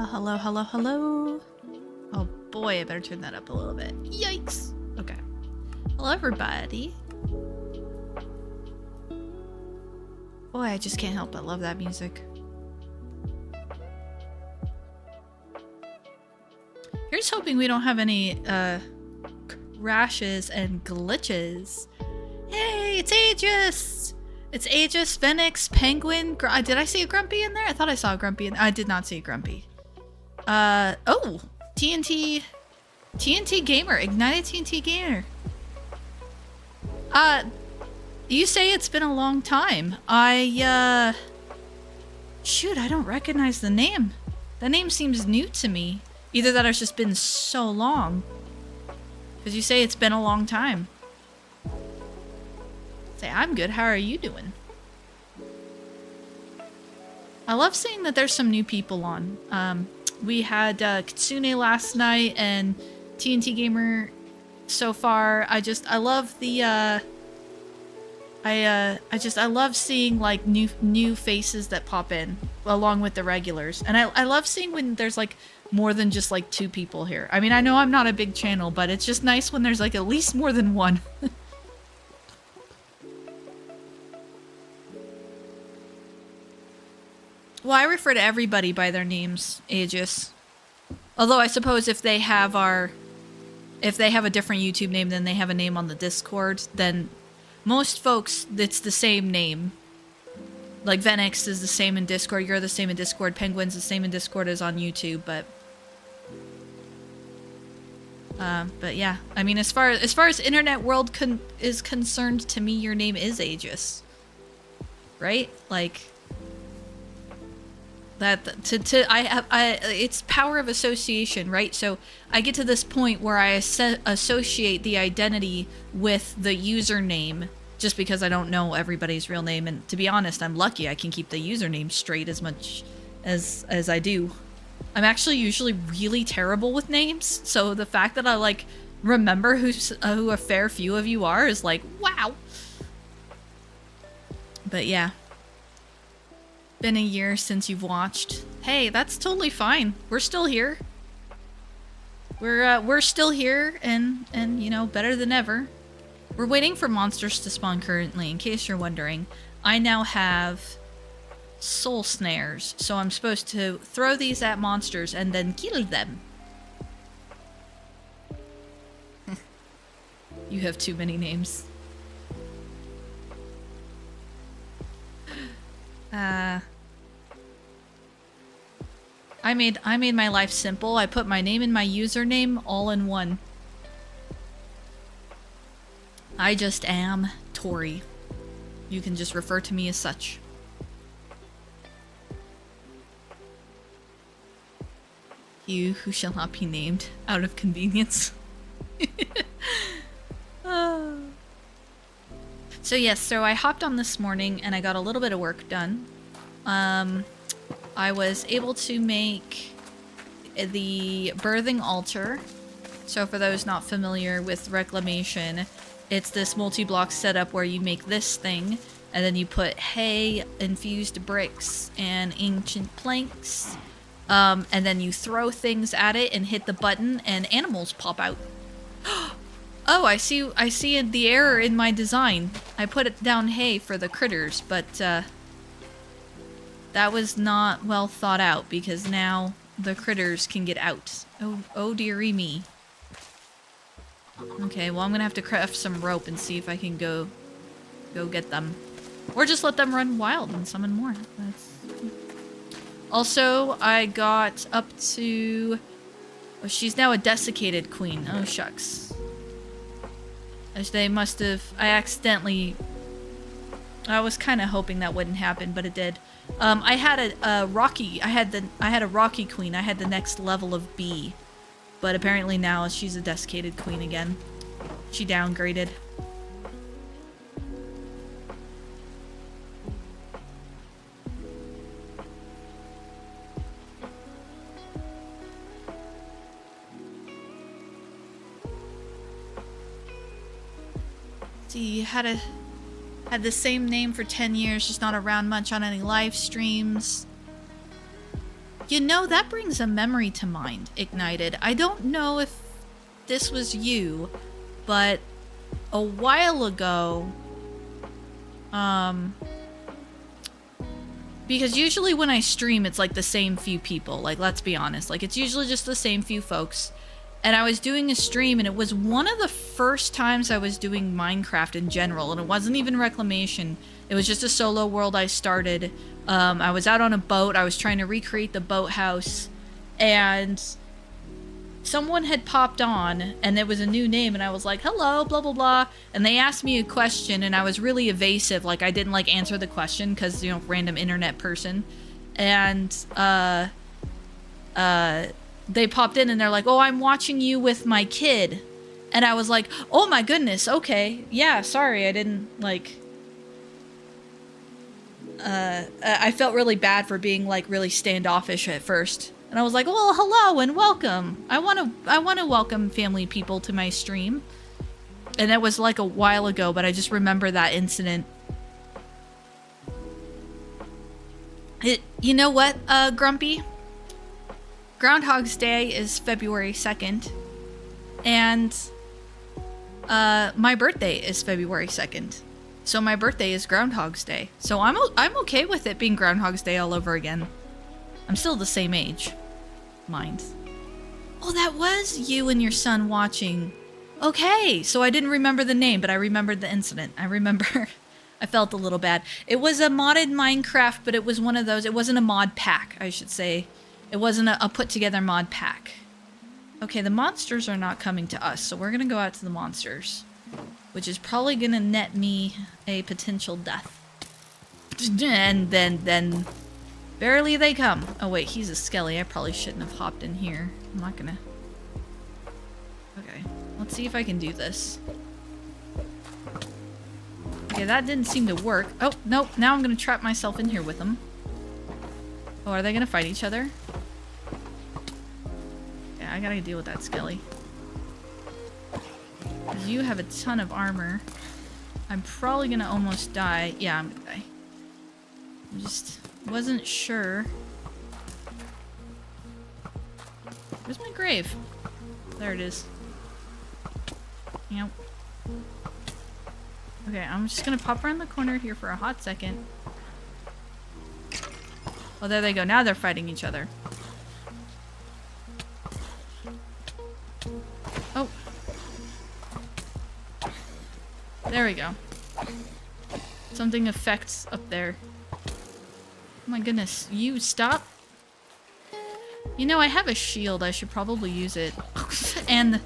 Hello, hello, hello. Oh boy, I better turn that up a little bit. Yikes. Okay. Hello, everybody. Boy, I just can't help but love that music. Here's hoping we don't have any crashes and glitches. Hey, it's Aegis! It's Aegis, Phoenix, Penguin. Did I see a Grumpy in there? I thought I saw a Grumpy in there. I did not see a Grumpy. Oh! TNT Gamer. Ignited TNT Gamer. You say it's been a long time. Shoot, I don't recognize the name. The name seems new to me. Either that or it's just been so long. Because you say it's been a long time. Say, I'm good. How are you doing? I love seeing that there's some new people on. We had Kitsune last night and TNT Gamer so far. I love the I love seeing like new faces that pop in along with the regulars. And I love seeing when there's like more than just like 2 people here. I mean, I know I'm not a big channel, but it's just nice when there's like at least more than 1. Well, I refer to everybody by their names, Aegis. Although I suppose if they have a different YouTube name than they have a name on the Discord, then most folks, it's the same name. Like Venix is the same in Discord, you're the same in Discord, Penguin's the same in Discord as on YouTube, but yeah. I mean, as far as internet world is concerned, to me, your name is Aegis. Right? Like that it's power of association, right? So I get to this point where I associate the identity with the username just because I don't know everybody's real name. And to be honest, I'm lucky I can keep the username straight as much as I do. I'm actually usually really terrible with names, so the fact that I like remember who a fair few of you are is like, wow. But yeah. Been a year since you've watched. Hey, that's totally fine. We're still here. We're still here and you know, better than ever. We're waiting for monsters to spawn currently, in case you're wondering. I now have soul snares, so I'm supposed to throw these at monsters and then kill them. You have too many names. I made my life simple. I put my name and my username all in one. I just am Tori. You can just refer to me as such. You who shall not be named out of convenience. So yes, so I hopped on this morning and I got a little bit of work done. I was able to make the birthing altar. So for those not familiar with Reclamation, it's this multi-block setup where you make this thing and then you put hay, infused bricks, and ancient planks. And then you throw things at it and hit the button and animals pop out. Oh, I see the error in my design. I put it down hay for the critters, but that was not well thought out because now the critters can get out. Oh dearie me. Okay, well I'm gonna have to craft some rope and see if I can go get them. Or just let them run wild and summon more. Also, I got up to... Oh, she's now a desiccated queen. Oh, shucks. As they must have... I was kind of hoping that wouldn't happen, but it did. I had a rocky... I had a rocky queen. I had the next level of B. But apparently now she's a desiccated queen again. She downgraded. See, had the same name for 10 years, just not around much on any live streams. You know, that brings a memory to mind, Ignited. I don't know if this was you, but a while ago, because usually when I stream, it's like the same few people. Like, let's be honest. Like, it's usually just the same few folks. And I was doing a stream, and it was one of the first times I was doing Minecraft in general, and it wasn't even Reclamation. It was just a solo world I started. I was out on a boat. I was trying to recreate the boathouse, and someone had popped on, and there was a new name, and I was like, hello, blah, blah, blah. And they asked me a question, and I was really evasive. Like, I didn't, like, answer the question because, you know, random internet person. And, they popped in, and they're like, oh, I'm watching you with my kid. And I was like, oh my goodness, okay. Yeah, sorry, I didn't, like... I felt really bad for being, like, really standoffish at first. And I was like, well, hello and welcome. I want to welcome family people to my stream. And that was, like, a while ago, but I just remember that incident. You know what, Grumpy? Groundhog's Day is February 2nd. And, my birthday is February 2nd. So my birthday is Groundhog's Day. So I'm okay with it being Groundhog's Day all over again. I'm still the same age. Mind. Oh, that was you and your son watching. Okay, so I didn't remember the name, but I remembered the incident. I remember. I felt a little bad. It was a modded Minecraft, but it was one of those. It wasn't a mod pack, I should say. It wasn't a put-together mod pack. Okay, the monsters are not coming to us, so we're gonna go out to the monsters. Which is probably gonna net me a potential death. And then barely they come. Oh wait, he's a skelly. I probably shouldn't have hopped in here. I'm not gonna... Okay, let's see if I can do this. Okay, that didn't seem to work. Oh, nope, now I'm gonna trap myself in here with them. Oh, are they gonna fight each other? Yeah, I gotta deal with that skelly. You have a ton of armor. I'm probably gonna almost die. Yeah, I'm gonna die. I just wasn't sure. Where's my grave? There it is. Yep. Okay, I'm just gonna pop around the corner here for a hot second. Oh, there they go. Now they're fighting each other. Oh. There we go. Something affects up there. Oh my goodness. You stop. You know, I have a shield. I should probably use it. And...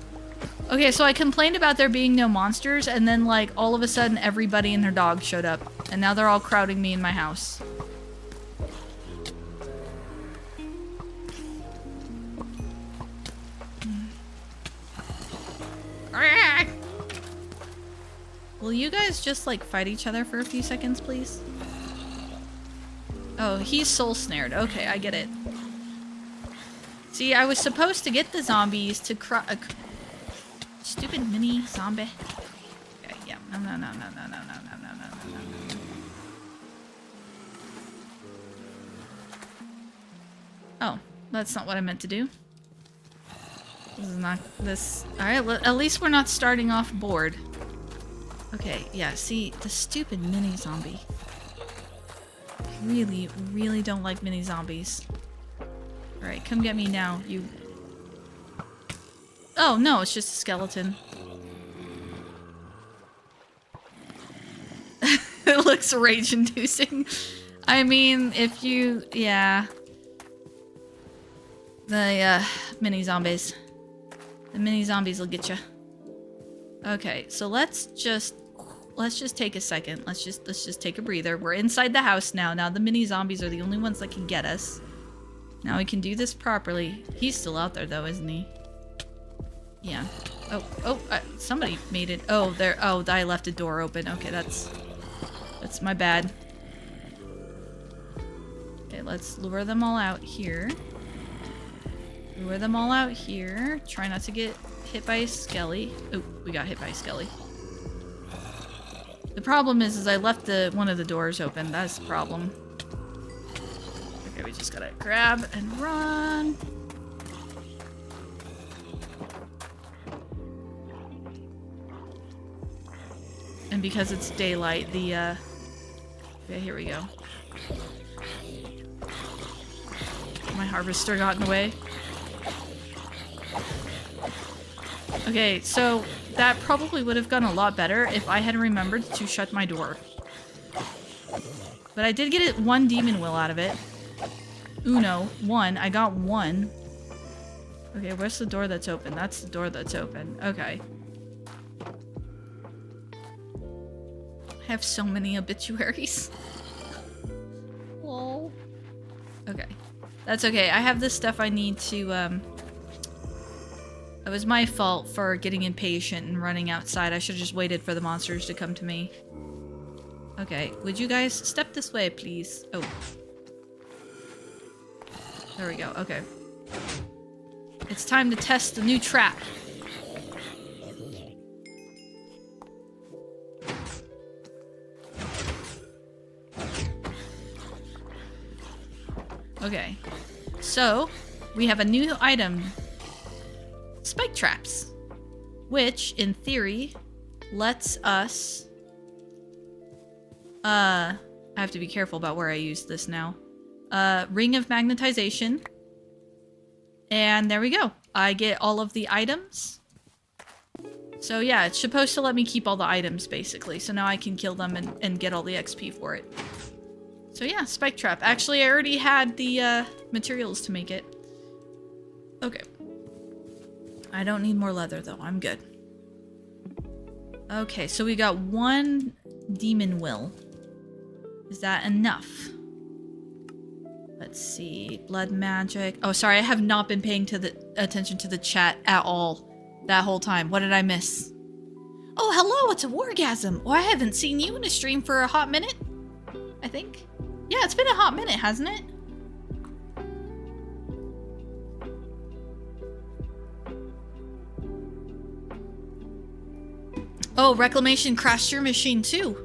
Okay, so I complained about there being no monsters, and then, like, all of a sudden everybody and their dog showed up. And now they're all crowding me in my house. Will you guys just, like, fight each other for a few seconds, please? Oh, he's soul snared. Okay, I get it. See, I was supposed to get the zombies to stupid mini zombie. Okay, yeah. No. Oh, that's not what I meant to do. This is not this. Alright, at least we're not starting off bored. Okay, yeah, see, the stupid mini zombie. I really, really don't like mini zombies. Alright, come get me now, you... Oh, no, it's just a skeleton. It looks rage-inducing. I mean, if you... Yeah. The, mini zombies. The mini zombies will get you. Okay, so let's just take a second. Let's just take a breather. We're inside the house now. Now the mini zombies are the only ones that can get us. Now we can do this properly. He's still out there though, isn't he? Yeah. Oh, somebody made it. Oh, there. Oh, I left a door open. Okay, that's my bad. Okay, let's lure them all out here. Lure them all out here. Try not to get hit by a skelly. Oh, we got hit by a skelly. The problem is I left one of the doors open. That's the problem. Okay, we just gotta grab and run. And because it's daylight, the, okay, here we go. My harvester got in the way. Okay, so that probably would have gone a lot better if I had remembered to shut my door. But I did get one demon will out of it. One. I got one. Okay, where's the door that's open? That's the door that's open. Okay. I have so many obituaries. Lol. Okay. That's okay. I have this stuff I need to, It was my fault for getting impatient and running outside. I should have just waited for the monsters to come to me. Okay, would you guys step this way, please? Oh. There we go, okay. It's time to test the new trap. Okay, so we have a new item. Spike traps. Which, in theory, lets us... I have to be careful about where I use this now. Ring of magnetization. And there we go. I get all of the items. So yeah, it's supposed to let me keep all the items, basically. So now I can kill them and get all the XP for it. So yeah, spike trap. Actually, I already had the materials to make it. Okay. I don't need more leather, though. I'm good. Okay, so we got one demon will. Is that enough? Let's see. Blood magic. Oh, sorry. I have not been paying attention to the chat at all that whole time. What did I miss? Oh, hello. It's a Wargasm. Oh, I haven't seen you in a stream for a hot minute. I think. Yeah, it's been a hot minute, hasn't it? Oh, Reclamation crashed your machine too.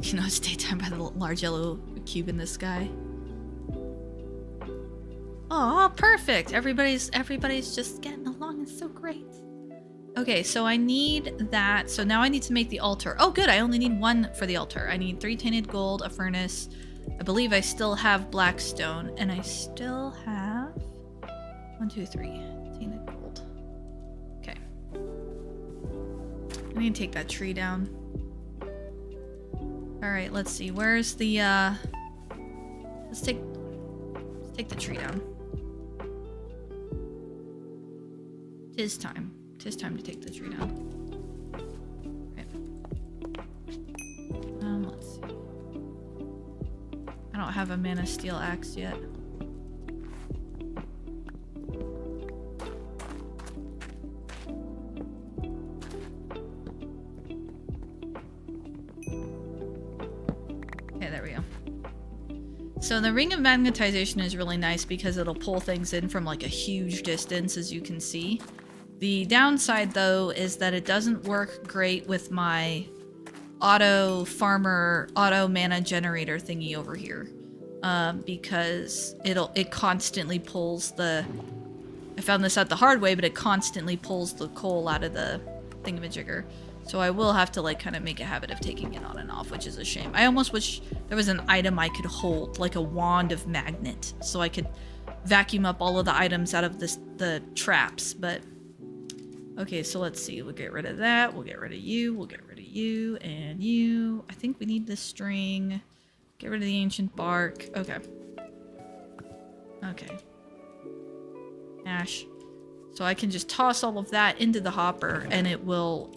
You know, it's daytime by the large yellow cube in the sky. Oh, perfect. Everybody's just getting along. It's so great. Okay, so I need that. So now I need to make the altar. Oh, good. I only need one for the altar. I need 3 tainted gold, a furnace. I believe I still have blackstone, and I still have 1, 2, 3 tainted gold. Okay. I need to take that tree down. All right, let's see. Where's the let's take the tree down. Tis time. Tis time to take the tree down. Okay. Let's see. I don't have a mana steel axe yet. So the ring of magnetization is really nice because it'll pull things in from like a huge distance, as you can see. The downside though is that it doesn't work great with my auto mana generator thingy over here. Because it constantly pulls I found this out the hard way, but it constantly pulls the coal out of the thingamajigger. So I will have to like kind of make a habit of taking it on and off, which is a shame. I almost wish there was an item I could hold, like a wand of magnet, so I could vacuum up all of the items out of the traps, but... Okay, so let's see. We'll get rid of that. We'll get rid of you. We'll get rid of you and you. I think we need this string. Get rid of the ancient bark. Okay. Okay. Ash. So I can just toss all of that into the hopper and it will...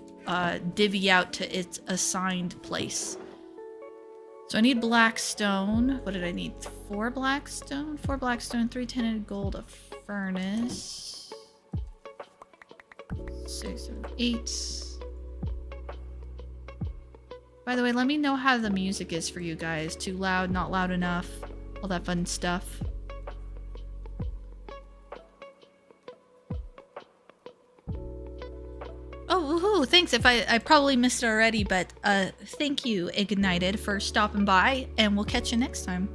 divvy out to its assigned place. So I need blackstone. What did I need? 4 blackstone? 4 blackstone, 3 tinted gold, a furnace. 6, 7, 8. By the way, let me know how the music is for you guys. Too loud, not loud enough, all that fun stuff. Oh, woohoo! Ooh, thanks. If I probably missed it already, but thank you, Ignited, for stopping by, and we'll catch you next time.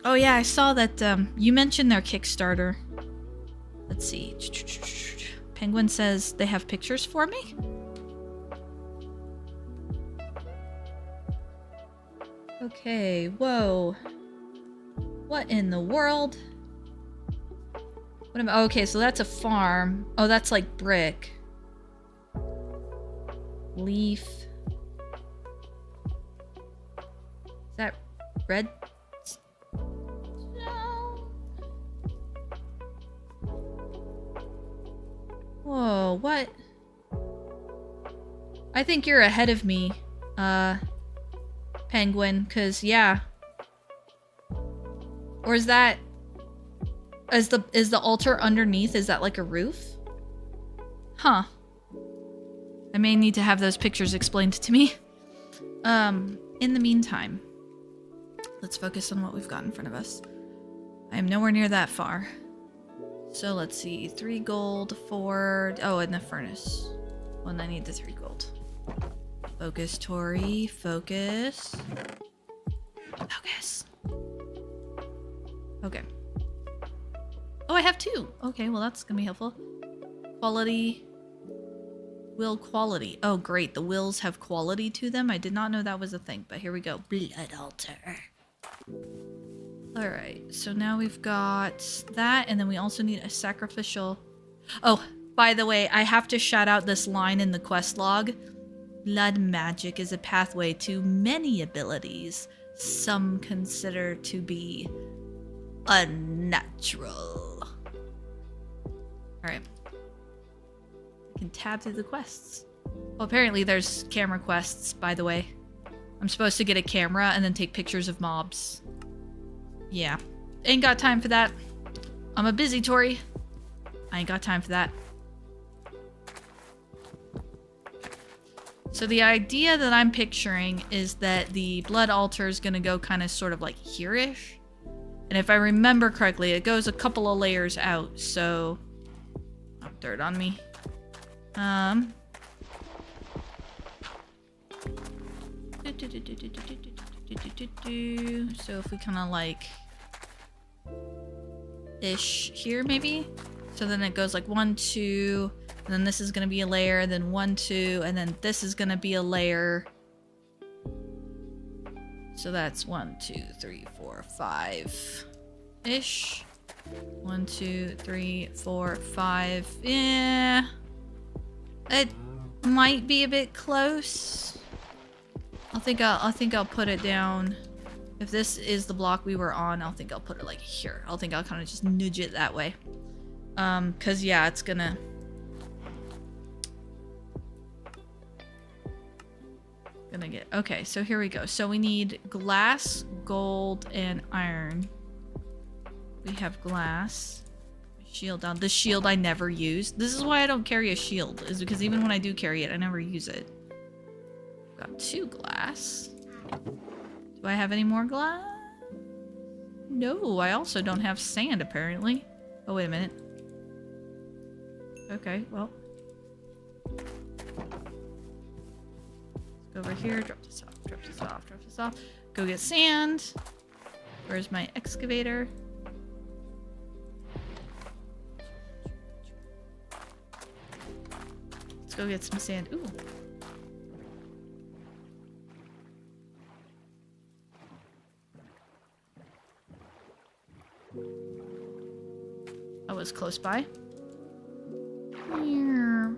Oh yeah, I saw that you mentioned their Kickstarter. Let's see. Penguin says they have pictures for me? Okay, whoa. What in the world? What am I? Okay, so that's a farm. Oh, that's like brick. Leaf. Is that red? Whoa, what? I think you're ahead of me, Penguin, cause yeah. Or is that... Is the altar underneath? Is that like a roof? Huh. I may need to have those pictures explained to me. In the meantime, let's focus on what we've got in front of us. I am nowhere near that far. So let's see, 3 gold, 4... Oh, and the furnace. Well, and I need the 3 gold. Focus, Tori. Focus. Focus. Okay. Oh, I have 2. Okay, well that's gonna be helpful. Quality. Will quality. Oh, great. The wills have quality to them. I did not know that was a thing, but here we go. Blood altar. Alright, so now we've got that, and then we also need a sacrificial... Oh, by the way, I have to shout out this line in the quest log. Blood magic is a pathway to many abilities some consider to be unnatural. Alright. I can tab through the quests. Well, apparently there's camera quests, by the way. I'm supposed to get a camera and then take pictures of mobs. Yeah. Ain't got time for that. I'm a busy Tory. I ain't got time for that. So the idea that I'm picturing is that the blood altar is gonna go kind of sort of like here-ish. And if I remember correctly, it goes a couple of layers out, so... Oh, dirt on me. So if we kind of like... ish here, maybe? So then it goes like 1, 2... And then this is gonna be a layer, then 1, 2, and then this is gonna be a layer. So that's 1, 2, 3, 4, 5-ish. 1, 2, 3, 4, 5. Yeah. It might be a bit close. I think I'll put it down. If this is the block we were on, I'll put it like here. I'll kind of just nudge it that way. 'Cause yeah, it's gonna get... Okay, so here we go. So we need glass, gold, and iron. We have glass. Shield down. The shield I never use. This is why I don't carry a shield, is because even when I do carry it, I never use it. Got 2 glass. Do I have any more glass? No, I also don't have sand, apparently. Oh, wait a minute. Okay, well... Over here, drop this off, drop this off, drop this off. Go get sand. Where's my excavator? Let's go get some sand. Ooh. I was close by. Here.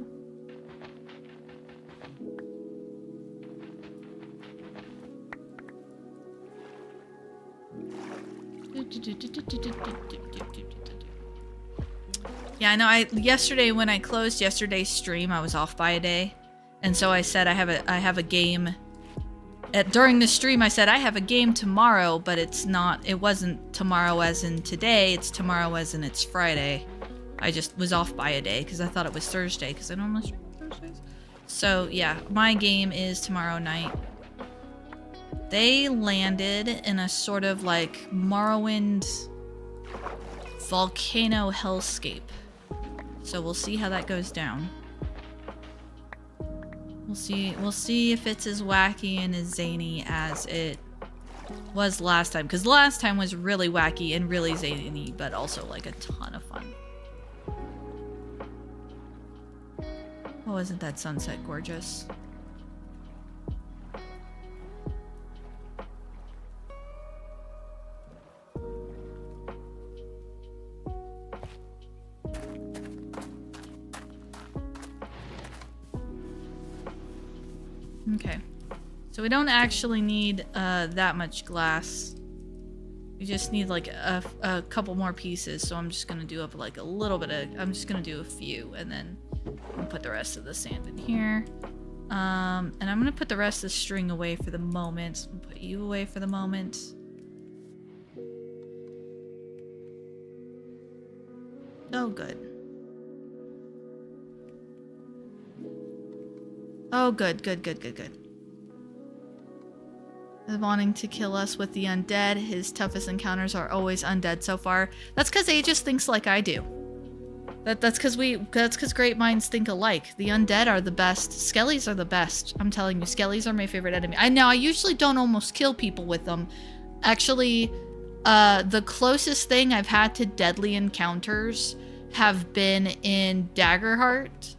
Yeah, I know. Yesterday when I closed yesterday's stream, I was off by a day, and so I said I have a game. During the stream, I said I have a game tomorrow, but it's not. It wasn't tomorrow as in today. It's tomorrow as in it's Friday. I just was off by a day because I thought it was Thursday because I normally stream on Thursdays. So yeah, my game is tomorrow night. They landed in a sort of like Morrowind volcano hellscape. So we'll see how that goes down. We'll see if it's as wacky and as zany as it was last time. Because last time was really wacky and really zany, but also like a ton of fun. Oh, isn't that sunset gorgeous? Okay, so we don't actually need that much glass. We just need like a couple more pieces, so I'm just gonna do up like a little bit of, I'm just gonna do a few, and then I'll put the rest of the sand in here. And I'm gonna put the rest of the string away for the moment. I'll put you away for the moment. Oh, good. Oh, good. Wanting to kill us with the undead. His toughest encounters are always undead so far. That's because Aegis thinks like I do. That's because great minds think alike. The undead are the best. Skellies are the best. I'm telling you, Skellies are my favorite enemy. I usually don't almost kill people with them. Actually, the closest thing I've had to deadly encounters have been in Daggerheart.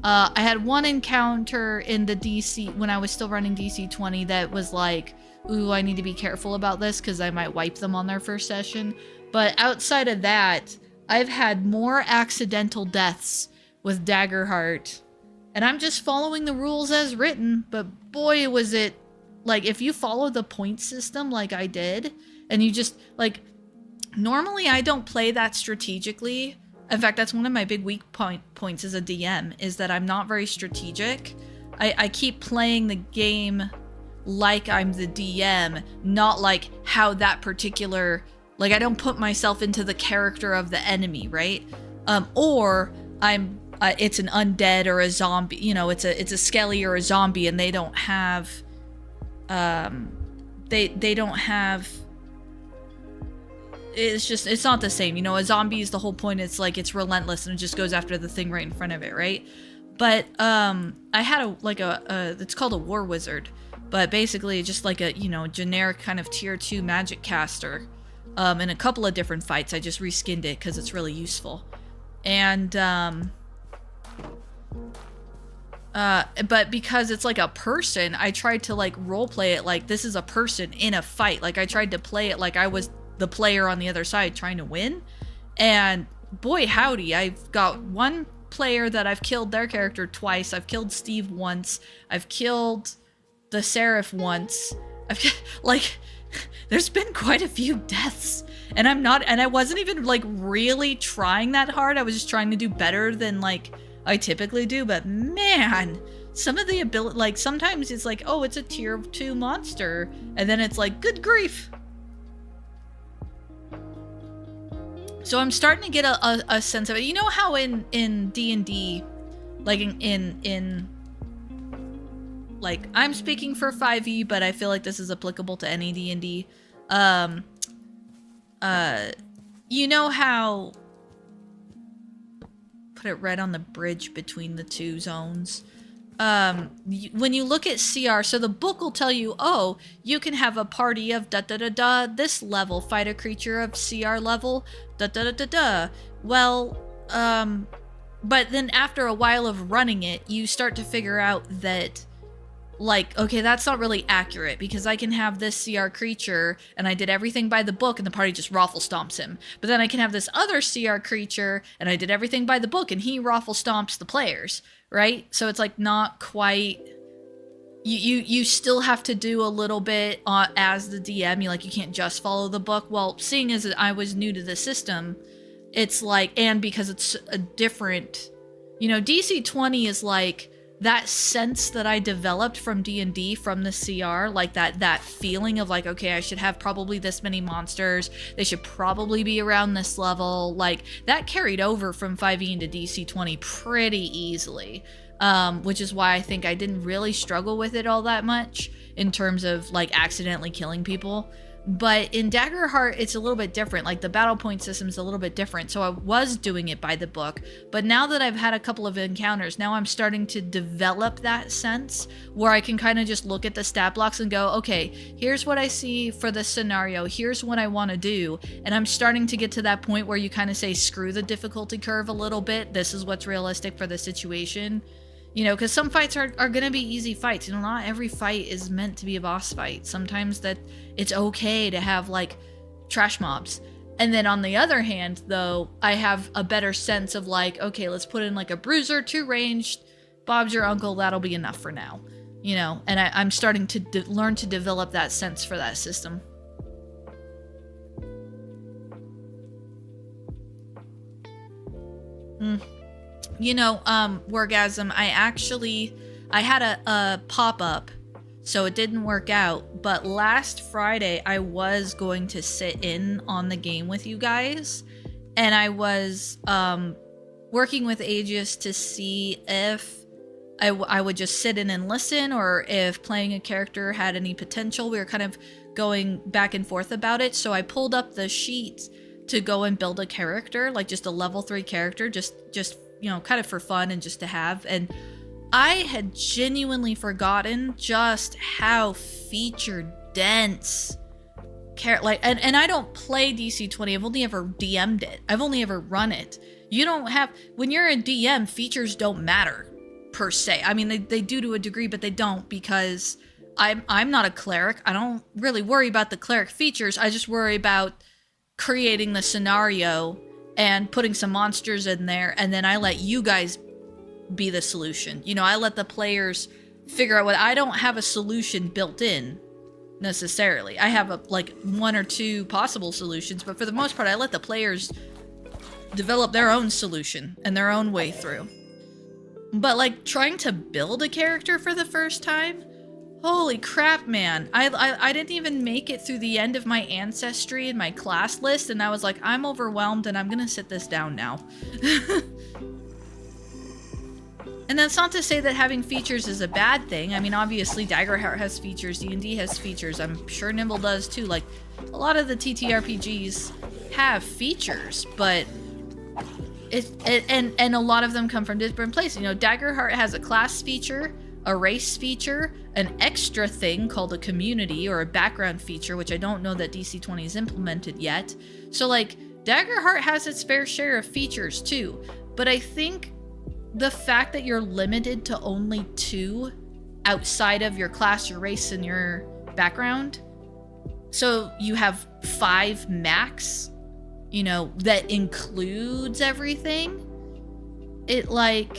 I had one encounter in the DC, when I was still running DC 20, that was like, ooh, I need to be careful about this because I might wipe them on their first session. But outside of that, I've had more accidental deaths with Daggerheart. And I'm just following the rules as written, but boy, was it, like, if you follow the point system like I did, and you just, like, normally I don't play that strategically. In fact, that's one of my big weak points as a DM, is that I'm not very strategic. I keep playing the game like I'm the DM, not like how that particular, like I don't put myself into the character of the enemy, right? Or I'm, it's an undead or a zombie, you know, it's a skelly or a zombie, and they don't have, they don't have, it's not the same. You know, a zombie is the whole point. It's like, it's relentless and it just goes after the thing right in front of it, right? But I had it's called a war wizard, but basically just like a, you know, generic kind of tier 2 magic caster. In a couple of different fights, I just reskinned it because it's really useful. And but because it's like a person, I tried to like role play it like this is a person in a fight. Like I tried to play it like I was the player on the other side trying to win. And boy howdy, I've got one player that I've killed their character twice. I've killed Steve once. I've killed the Seraph once. Like, there's been quite a few deaths. And I wasn't even like really trying that hard. I was just trying to do better than like I typically do. But man, some of the ability, like sometimes it's like, oh, it's a tier 2 monster. And then it's like, good grief. So I'm starting to get a sense of it. You know how in D&D, like in like, I'm speaking for 5e, but I feel like this is applicable to any D&D. You know how, put it right on the bridge between the two zones. When you look at CR, so the book will tell you, oh, you can have a party of da-da-da-da this level, fight a creature of CR level, da-da-da-da-da. Well, but then after a while of running it, you start to figure out that, like, okay, that's not really accurate because I can have this CR creature and I did everything by the book and the party just raffle stomps him. But then I can have this other CR creature and I did everything by the book and he raffle stomps the players, right? So it's like not quite, you still have to do a little bit as the DM. You can't just follow the book. Well, seeing as I was new to the system, it's like, and because it's a different, you know, DC 20 is like, that sense that I developed from D&D, from the CR, like that feeling of like, okay, I should have probably this many monsters, they should probably be around this level, like that carried over from 5e into DC 20 pretty easily, which is why I think I didn't really struggle with it all that much in terms of like accidentally killing people. But in Daggerheart, it's a little bit different. Like the battle point system is a little bit different. So I was doing it by the book. But now that I've had a couple of encounters, now I'm starting to develop that sense where I can kind of just look at the stat blocks and go, okay, here's what I see for this scenario. Here's what I want to do. And I'm starting to get to that point where you kind of say, screw the difficulty curve a little bit. This is what's realistic for the situation. You know, because some fights are going to be easy fights. You know, not every fight is meant to be a boss fight. Sometimes that it's okay to have, like, trash mobs. And then on the other hand, though, I have a better sense of, like, okay, let's put in, like, a bruiser, 2 ranged, Bob's your uncle, that'll be enough for now. You know, and I'm starting to learn to develop that sense for that system. You know, Wargasm, I had a pop-up, so it didn't work out, but last Friday I was going to sit in on the game with you guys, and I was working with Aegis to see if I would just sit in and listen, or if playing a character had any potential. We were kind of going back and forth about it, so I pulled up the sheet to go and build a character, like just a level 3 character, just you know, kind of for fun and just to have. And I had genuinely forgotten just how feature dense and I don't play DC20. I've only ever DM'd it. I've only ever run it. You don't have, when you're a DM, features don't matter per se. I mean, they do to a degree, but they don't, because I'm not a cleric. I don't really worry about the cleric features. I just worry about creating the scenario and putting some monsters in there, and then I let you guys be the solution. You know, I let the players figure out what. I don't have a solution built in necessarily. I have like 1 or 2 possible solutions, but for the most part I let the players develop their own solution and their own way through. But like trying to build a character for the first time, holy crap, man. I didn't even make it through the end of my ancestry and my class list, and I was like, I'm overwhelmed and I'm gonna sit this down now. And that's not to say that having features is a bad thing. I mean, obviously Daggerheart has features, D&D has features, I'm sure Nimble does too. Like, a lot of the TTRPGs have features, but and a lot of them come from different places. You know, Daggerheart has a class feature, a race feature, an extra thing called a community or a background feature, which I don't know that DC20 has implemented yet. So like, Daggerheart has its fair share of features too, but I think the fact that you're limited to only 2 outside of your class, your race, and your background, so you have 5 max, you know, that includes everything, it like,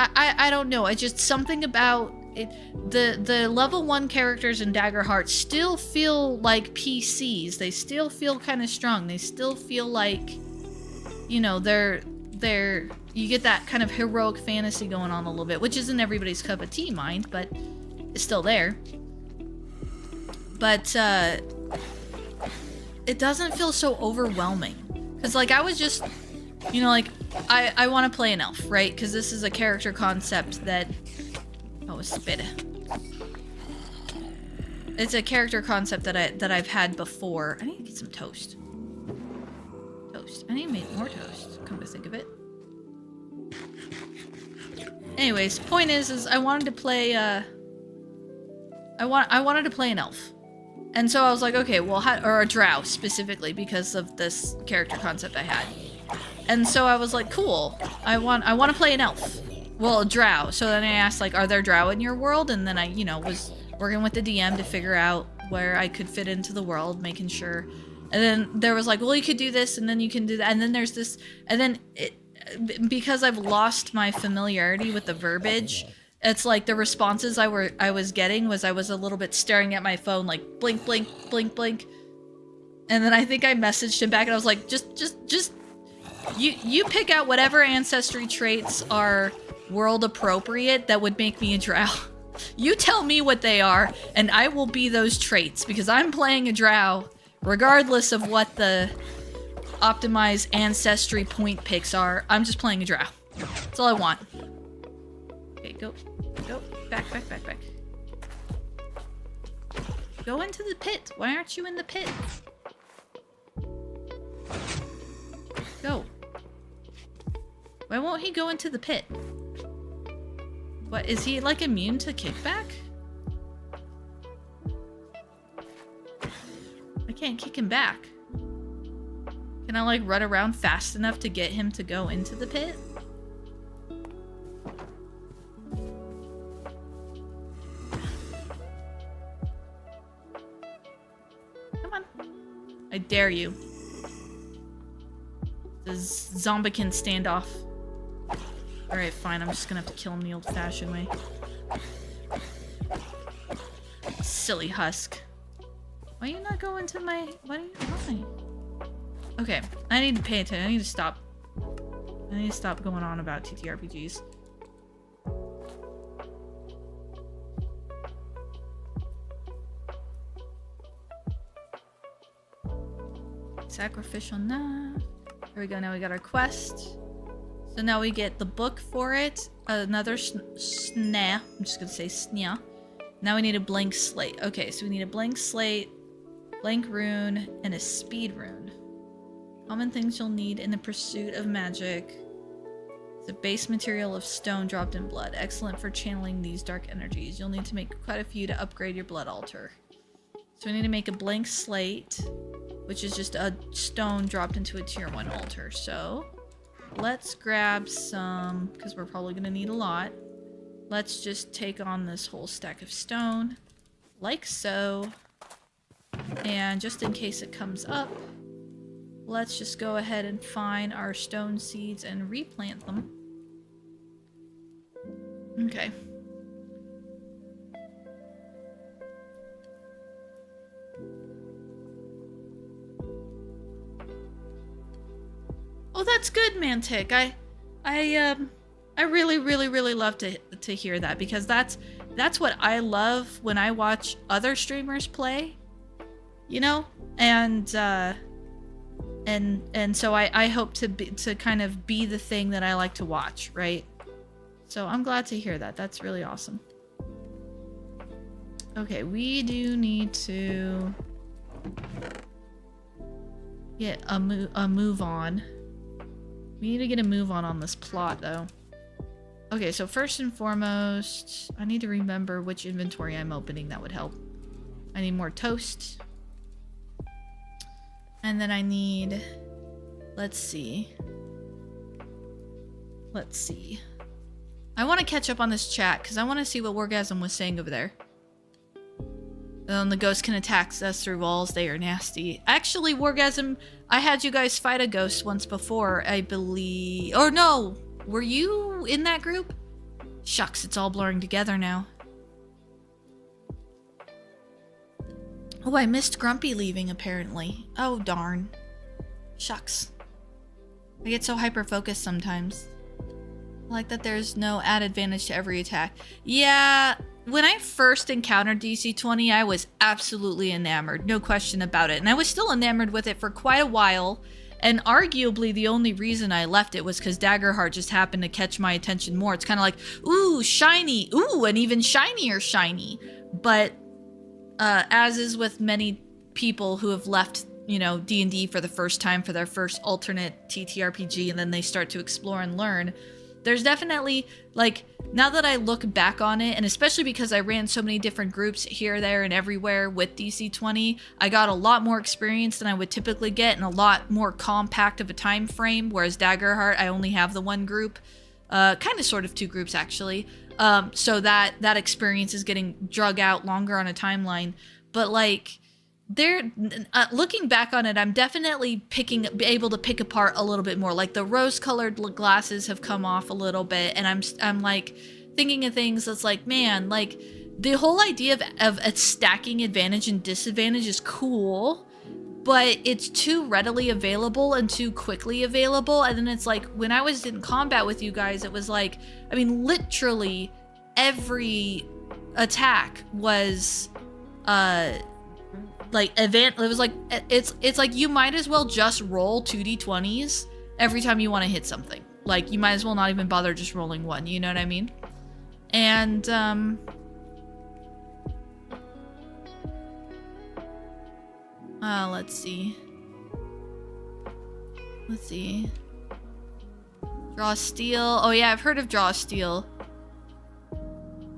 I don't know. I just, something about it. The level 1 characters in Daggerheart still feel like PCs. They still feel kind of strong. They still feel like, you know, they're you get that kind of heroic fantasy going on a little bit, which isn't everybody's cup of tea, mind, but it's still there. But it doesn't feel so overwhelming, because like I was just, you know, like I want to play an elf, right? Because this is a character concept that, oh, spit. It's a character concept that I've had before. I need to get some toast. I need to make more toast, come to think of it. Anyways, point is I wanted to play I wanted to play an elf. And so I was like, okay, well, or a drow specifically, because of this character concept I had. And so I was like, cool, I want to play an elf. Well, a drow. So then I asked, like, are there drow in your world? And then I, you know, was working with the DM to figure out where I could fit into the world, making sure. And then there was like, well, you could do this, and then you can do that. And then there's this, and then because I've lost my familiarity with the verbiage, it's like the responses I was getting was I was a little bit staring at my phone, like blink, blink, blink, blink. And then I think I messaged him back and I was like, just you pick out whatever ancestry traits are world appropriate that would make me a drow. You tell me what they are and I will be those traits, because I'm playing a drow regardless of what the optimized ancestry point picks are. I'm just playing a drow. That's all I want. Okay, go. Back. Go into the pit. Why aren't you in the pit? Go. Why won't he go into the pit? What, is he like immune to kickback? I can't kick him back. Can I like run around fast enough to get him to go into the pit? Come on. I dare you. The Zombican standoff. Alright, fine. I'm just gonna have to kill him the old-fashioned way. Silly husk. Why are you not going to my... Why? Okay, I need to pay attention. I need to stop. I need to stop going on about TTRPGs. Sacrificial knife. Here we go. Now we got our quest. So now we get the book for it. Another snare. I'm just gonna say snya. Now we need a blank slate. Okay, so we need a blank slate, blank rune, and a speed rune. Common things you'll need in the pursuit of magic. The base material of stone dropped in blood. Excellent for channeling these dark energies. You'll need to make quite a few to upgrade your blood altar. So we need to make a blank slate, which is just a stone dropped into a tier 1 altar. So let's grab some, because we're probably going to need a lot. Let's just take on this whole stack of stone, like so. And just in case it comes up, let's just go ahead and find our stone seeds and replant them. Okay. Oh, that's good, Mantic. I really love to hear that, because that's what I love when I watch other streamers play, you know, and so I hope to kind of be the thing that I like to watch, right? So I'm glad to hear that. That's really awesome. Okay, we do need to get a move on. We need to get a move on this plot, though. Okay, so first and foremost, I need to remember which inventory I'm opening. That would help. I need more toast. And then I need... Let's see. I want to catch up on this chat, because I want to see what Wargasm was saying over there. The ghost can attack us through walls. They are nasty. Actually, Wargasm, I had you guys fight a ghost once before, I believe. Or no, were you in that group? Shucks, it's all blurring together now. Oh, I missed Grumpy leaving, apparently. Oh, darn. Shucks. I get so hyper-focused sometimes. I like that there's no added advantage to every attack. Yeah, when I first encountered DC-20, I was absolutely enamored. No question about it. And I was still enamored with it for quite a while. And arguably the only reason I left it was because Daggerheart just happened to catch my attention more. It's kind of like, ooh, shiny. Ooh, and even shinier shiny. But as is with many people who have left, you know, D&D for the first time for their first alternate TTRPG, and then they start to explore and learn, there's definitely, like, now that I look back on it, and especially because I ran so many different groups here, there, and everywhere with DC-20, I got a lot more experience than I would typically get in a lot more compact of a time frame, whereas Daggerheart, I only have the one group. Kind of sort of two groups, actually. So that experience is getting drug out longer on a timeline. But, like, looking back on it, I'm definitely able to pick apart a little bit more. Like, the rose-colored glasses have come off a little bit, and I'm like thinking of things that's like, man, like the whole idea of stacking advantage and disadvantage is cool, but it's too readily available and too quickly available. And then it's like, when I was in combat with you guys, it was like, I mean, literally every attack was like it was like, it's like you might as well just roll 2d20s every time you want to hit something. Like, you might as well not even bother just rolling one, you know what I mean? And Let's see. Let's see. Draw steel. Oh yeah, I've heard of draw steel.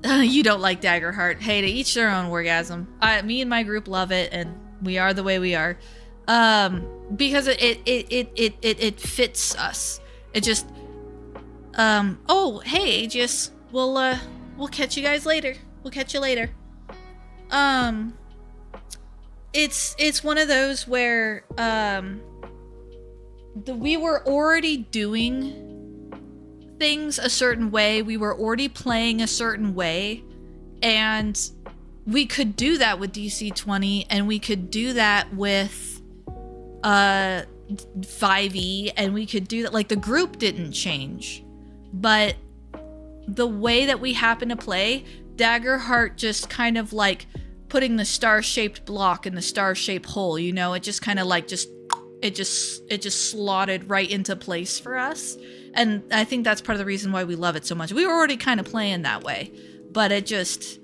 You don't like Daggerheart. Hey, to each their own, Orgasm. Me and my group love it, and we are the way we are. Because it fits us. It just. Oh, hey, Aegis. We'll catch you guys later. We'll catch you later. It's one of those where we were already doing things a certain way. We were already playing a certain way, and we could do that with DC-20, and we could do that with 5e, and we could do that. Like, the group didn't change, but the way that we happen to play, Daggerheart just kind of like putting the star-shaped block in the star-shaped hole, you know? It just kind of like it just slotted right into place for us. And I think that's part of the reason why we love it so much. We were already kind of playing that way, but it just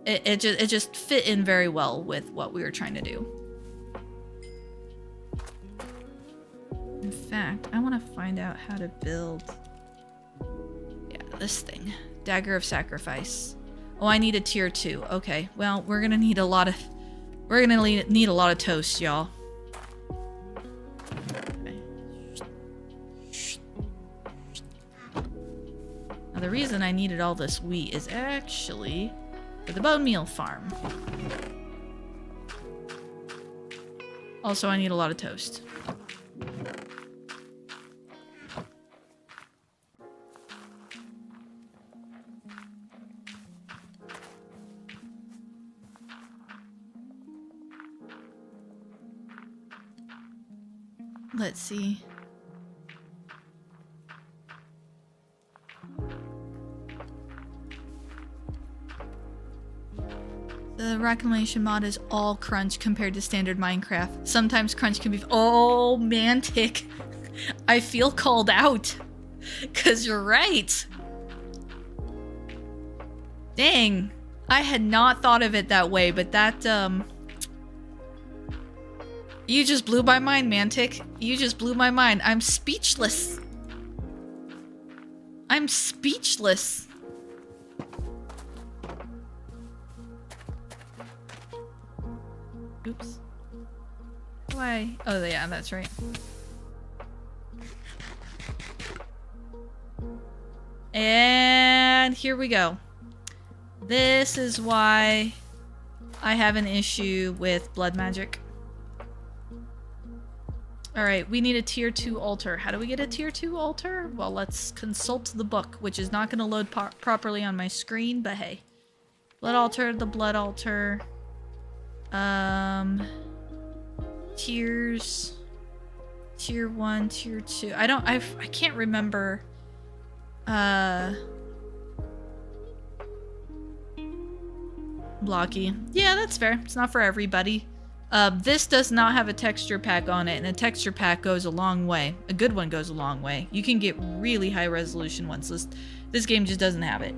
it just fit in very well with what we were trying to do. In fact, I want to find out how to build this thing. Dagger of Sacrifice. Oh, I need a tier 2. Okay, well, we're gonna need a lot of toast, y'all. Now, the reason I needed all this wheat is actually for the bone meal farm. Also, I need a lot of toast. Let's see. The Reclamation mod is all crunch compared to standard Minecraft. Sometimes crunch can be... Oh, Mantic. I feel called out. 'Cause you're right. Dang. I had not thought of it that way, but that, You just blew my mind, Mantic. You just blew my mind. I'm speechless. I'm speechless. Oops. Why? Oh, yeah, that's right. And here we go. This is why I have an issue with blood magic. Alright, we need a tier 2 altar. How do we get a tier 2 altar? Well, let's consult the book, which is not going to load properly on my screen, but hey. Blood altar, the blood altar. Tiers. Tier 1, tier 2. I can't remember. Blocky. Yeah, that's fair. It's not for everybody. This does not have a texture pack on it, and a texture pack goes a long way. A good one goes a long way. You can get really high resolution ones. This game just doesn't have it.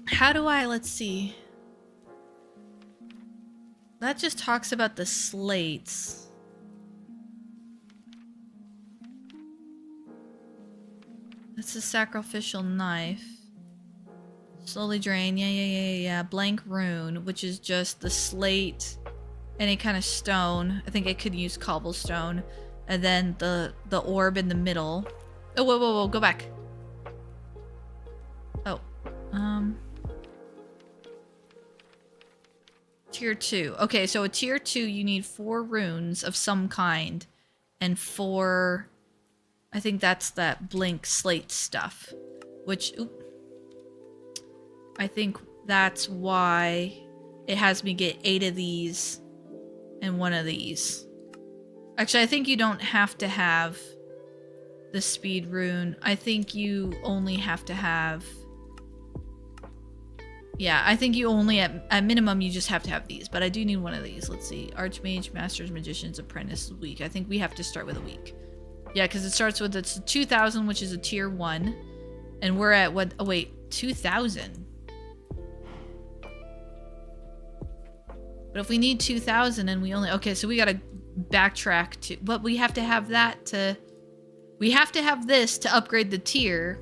How do I... Let's see. That just talks about the slates. That's a sacrificial knife. Slowly drain. Yeah. Blank rune, which is just the slate, any kind of stone. I think I could use cobblestone. And then the orb in the middle. Oh, whoa. Go back. Oh. Tier 2. Okay, so a tier 2, you need 4 runes of some kind. And 4... I think that's that blink slate stuff. Which... Oop. I think that's why it has me get 8 of these and 1 of these. Actually, I think you don't have to have the speed rune. I think you only have to have... Yeah, I think you only, at minimum, you just have to have these. But I do need 1 of these. Let's see. Archmage, Master's Magician's Apprentice, week. I think we have to start with a week. Yeah, because it starts with, it's 2,000, which is a tier 1. And we're at what? Oh, wait. 2,000. But if we need 2,000 and we only... Okay, so we gotta backtrack to... But we have to have that to... We have to have this to upgrade the tier.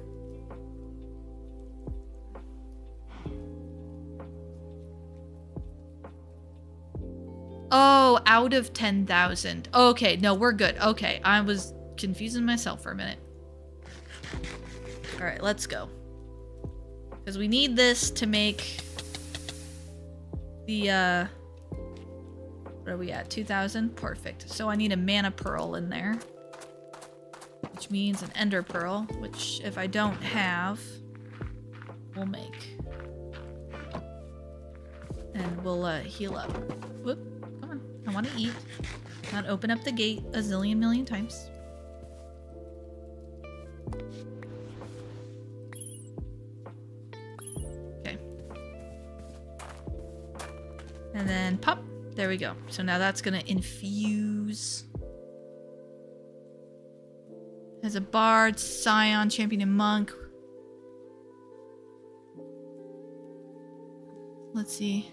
Oh, out of 10,000. Okay, no, we're good. Okay, I was confusing myself for a minute. All right, let's go. Because we need this to make the, what are we at? 2,000? Perfect. So I need a mana pearl in there. Which means an ender pearl, which if I don't have, we'll make. And we'll heal up. Whoop, come on. I want to eat. Not open up the gate a zillion million times. Okay. And then pop. There we go. So now that's going to infuse. As a bard, scion, champion, and monk. Let's see.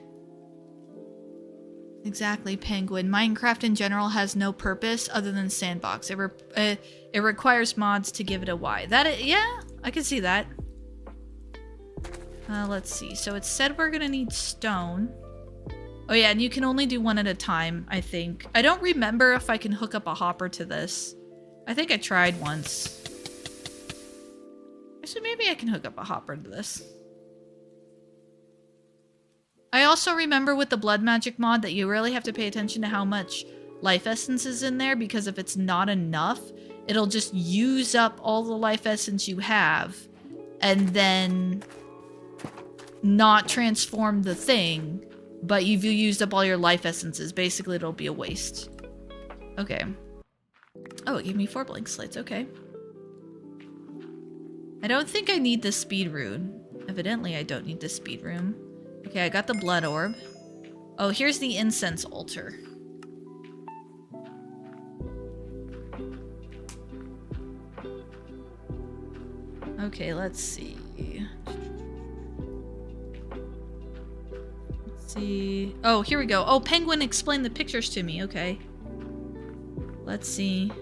Exactly, penguin. Minecraft in general has no purpose other than sandbox. It requires mods to give it a Y. Yeah, I can see that. Let's see. So it said we're gonna need stone. Oh yeah, and you can only do one at a time, I think. I don't remember if I can hook up a hopper to this. I think I tried once. Actually, maybe I can hook up a hopper to this. I also remember with the blood magic mod that you really have to pay attention to how much life essence is in there, because if it's not enough, it'll just use up all the life essence you have and then not transform the thing, but if you used up all your life essences, basically it'll be a waste. Okay. Oh, it gave me 4 blank slates. Okay. I don't think I need the speed rune. Evidently, I don't need the speed rune. Okay, I got the blood orb. Oh, here's the incense altar. Okay, let's see. Let's see. Oh, here we go. Oh, Penguin explained the pictures to me. Okay. Let's see.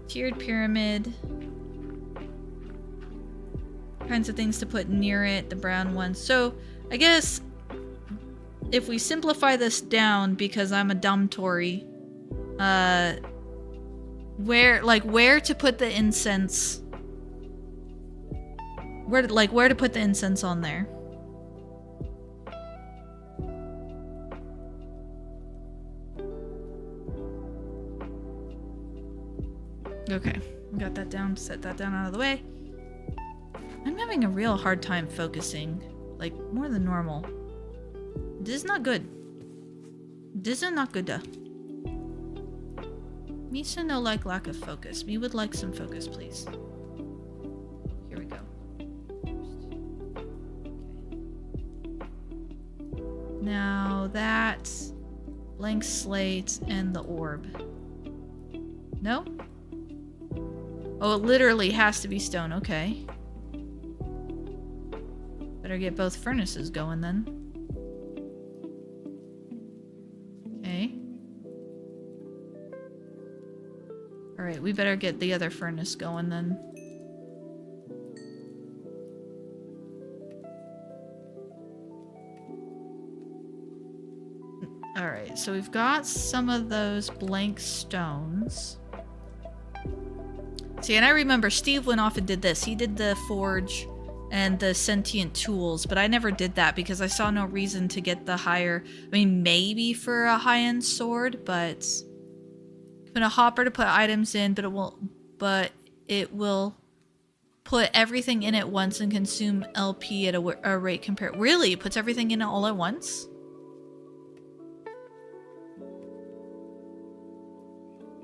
Tiered pyramid. Kinds of things to put near it, the brown ones. So, I guess if we simplify this down, because I'm a dumb Tory, where to put the incense? Where to put the incense on there? Okay, got that down, set that down out of the way. I'm having a real hard time focusing, like more than normal. This is not good. This is not good. Misa no like lack of focus. Me would like some focus, please. Here we go. Okay. Now that blank slate and the orb. No? Oh, it literally has to be stone. Okay. Better get both furnaces going then. Okay. Alright, we better get the other furnace going then. Alright, so we've got some of those blank stones. See, and I remember Steve went off and did this. He did the forge and the sentient tools, but I never did that because I saw no reason to get the higher... I mean, maybe for a high-end sword, but... Put a hopper to put items in, but it will put everything in at once and consume LP at a rate compared... Really? It puts everything in all at once?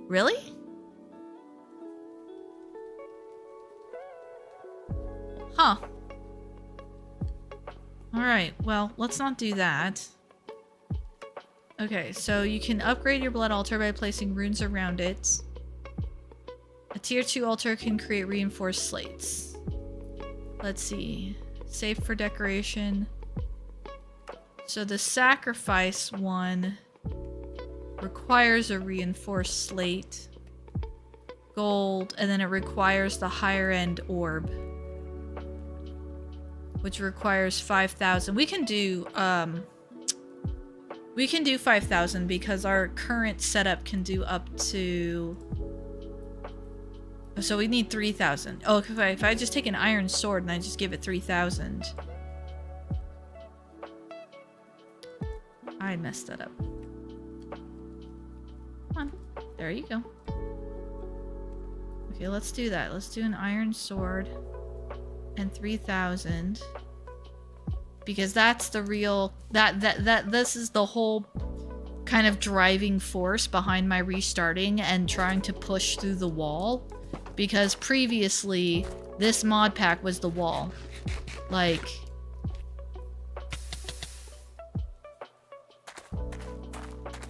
Really? Huh. Alright, well, let's not do that. Okay, so you can upgrade your blood altar by placing runes around it. A tier 2 altar can create reinforced slates. Let's see. Safe for decoration. So the sacrifice one requires a reinforced slate, gold, and then it requires the higher end orb, which requires 5,000. We can do 5,000 because our current setup can do up to. So we need 3,000. Oh, if I just take an iron sword and I just give it 3,000. I messed that up. Come on. There you go. Okay, let's do that. Let's do an iron sword and 3,000. Because that's the real this is the whole kind of driving force behind my restarting and trying to push through the wall. Because previously this mod pack was the wall. Like,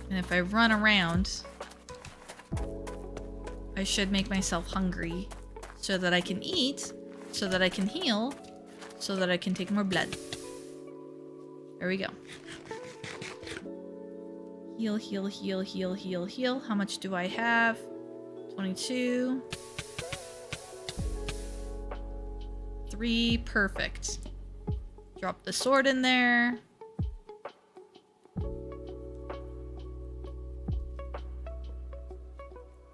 and if I run around, I should make myself hungry so that I can eat, so that I can heal, so that I can take more blood. There we go. Heal, heal, heal, heal, heal, heal. How much do I have? 22. 3. Perfect. Drop the sword in there.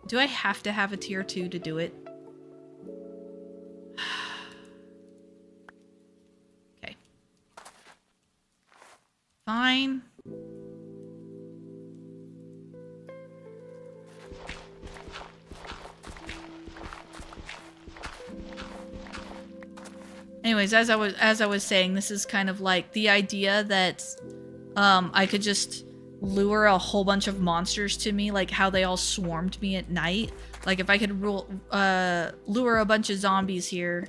Do I have to have a tier 2 to do it? Okay. Fine. Anyways, as I was saying, this is kind of like the idea that I could just lure a whole bunch of monsters to me, like how they all swarmed me at night. Like if I could lure a bunch of zombies here.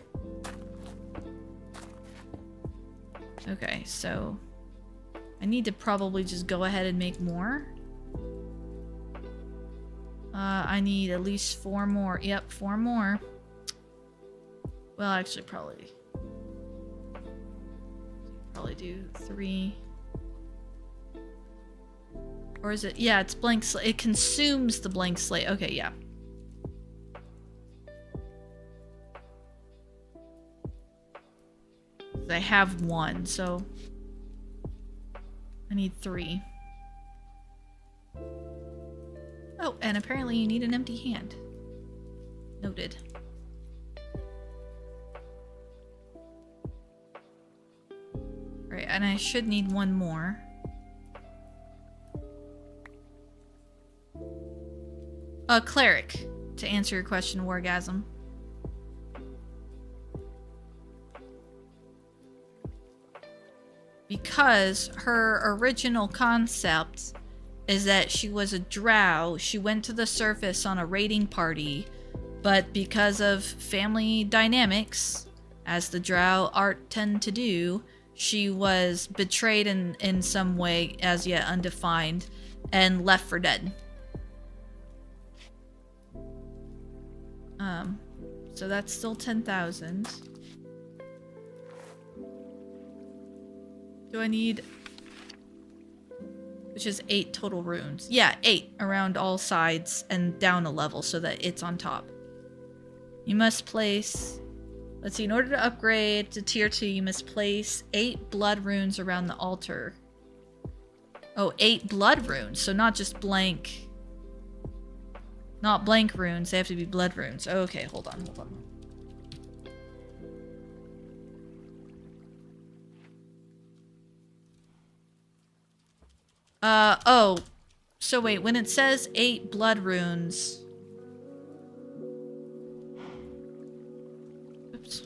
Okay, so I need to probably just go ahead and make more. I need at least 4 more. Yep, 4 more. Well, actually, probably do 3. Or is it? Yeah, it's blank slate. It consumes the blank slate. Okay, yeah. I have 1, so I need 3. Oh, and apparently you need an empty hand. Noted. Right, and I should need 1 more. A cleric, to answer your question, Wargasm. Because her original concept is that she was a drow. She went to the surface on a raiding party, but because of family dynamics, as the drow art tend to do, she was betrayed in some way, as yet undefined, and left for dead. So that's still 10,000. Do I need... Which is 8 total runes. Yeah, 8 around all sides and down a level so that it's on top. You must place... Let's see, in order to upgrade to tier 2, you must place 8 blood runes around the altar. Oh, 8 blood runes, so not just blank... Not blank runes, they have to be blood runes. Okay, hold on. Oh. So wait, when it says 8 blood runes... Oops.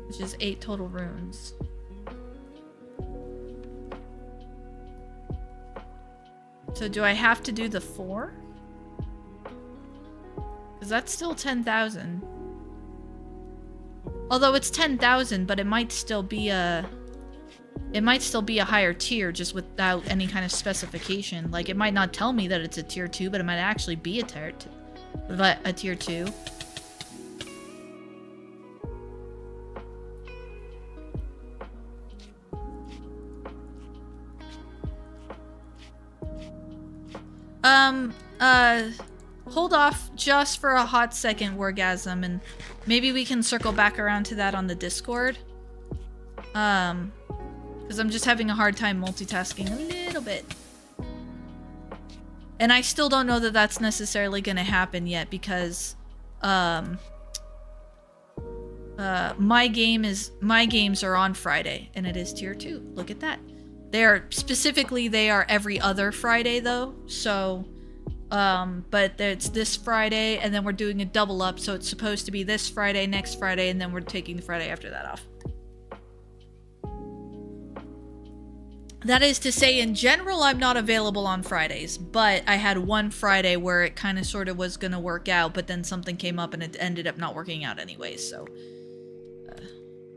Which is 8 total runes. So do I have to do the 4? Because that's still 10,000. Although it's 10,000, but it might still be a... It might still be a higher tier just without any kind of specification. Like, it might not tell me that it's a tier 2, but it might actually be a tier 2. Hold off just for a hot second, Wargasm, and maybe we can circle back around to that on the Discord. Because I'm just having a hard time multitasking a little bit. And I still don't know that that's necessarily going to happen yet because, my games are on Friday, and it is tier 2. Look at that. They are every other Friday though, so, but it's this Friday, and then we're doing a double up, so it's supposed to be this Friday, next Friday, and then we're taking the Friday after that off. That is to say, in general, I'm not available on Fridays, but I had one Friday where it kind of sort of was going to work out, but then something came up and it ended up not working out anyways, so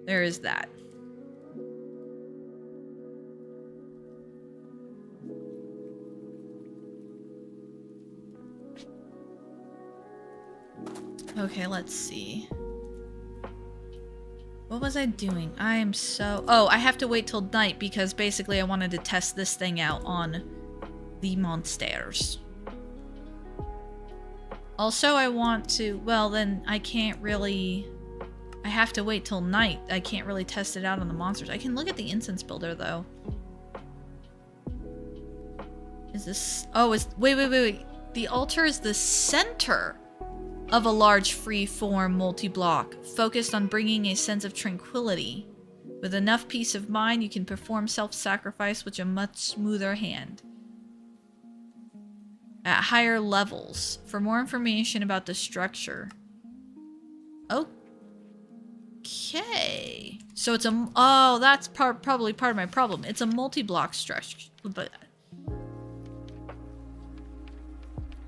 there is that. Okay, let's see. What was I doing? I am so... Oh, I have to wait till night because basically I wanted to test this thing out on the monsters. Also, I want to... Well, then I can't really... I have to wait till night. I can't really test it out on the monsters. I can look at the incense builder, though. Is this... Oh, is... Wait. The altar is the center of a large free-form multi-block, focused on bringing a sense of tranquility. With enough peace of mind, you can perform self-sacrifice with a much smoother hand. At higher levels. For more information about the structure. Okay. So it's a... Oh, that's probably part of my problem. It's a multi-block structure. But...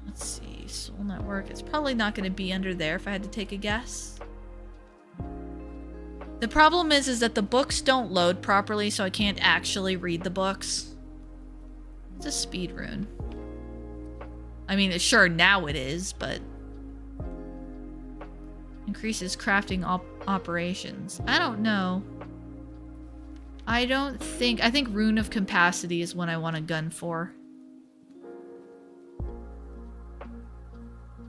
Let's see. Soul Network. It's probably not going to be under there if I had to take a guess. The problem is that the books don't load properly, so I can't actually read the books. It's a speed rune. I mean, sure, now it is, but... Increases crafting operations. I don't know. I think Rune of Capacity is what I want a gun for.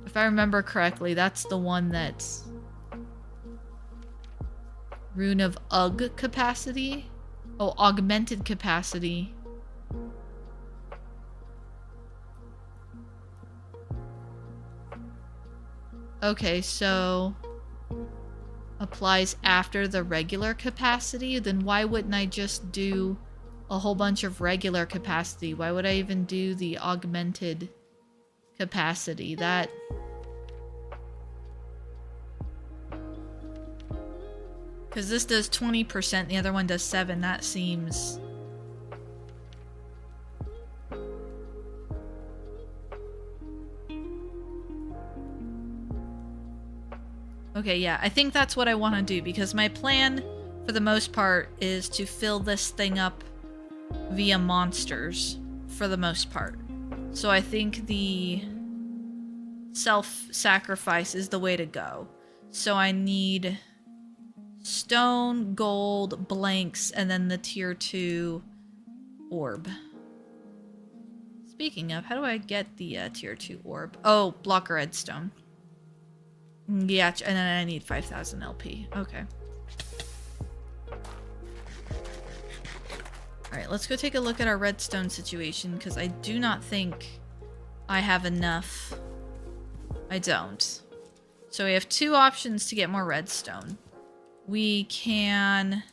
If I remember correctly, that's the one that's... Rune of Capacity? Oh, Augmented Capacity. Okay, so... Applies after the regular capacity? Then why wouldn't I just do a whole bunch of regular capacity? Why would I even do the Augmented Capacity? That... Because this does 20%, the other one does 7%. That seems... Okay, yeah, I think that's what I want to do, because my plan, for the most part, is to fill this thing up via monsters, for the most part. So I think the self-sacrifice is the way to go. So I need... stone, gold, blanks, and then the tier 2 orb. Speaking of, how do I get the tier 2 orb? Oh, block redstone. Yeah, and then I need 5,000 LP. Okay. Alright, let's go take a look at our redstone situation, because I do not think I have enough. I don't. So we have 2 options to get more redstone. We can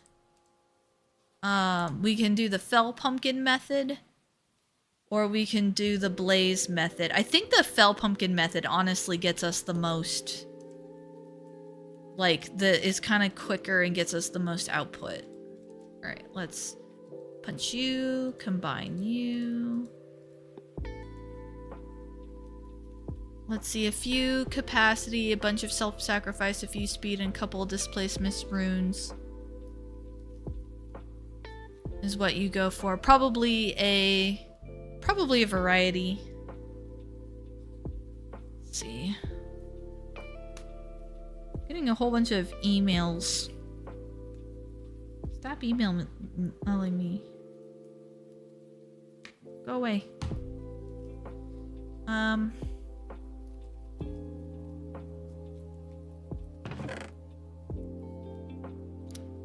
do the fell pumpkin method, or we can do the blaze method. I think the fell pumpkin method honestly gets us the most, like, is kind of quicker and gets us the most output. All right, let's punch you, combine you. Let's see, a few capacity, a bunch of self-sacrifice, a few speed, and a couple displacement runes is what you go for. Probably a variety. Let's see. Getting a whole bunch of emails. Stop emailing me. Go away.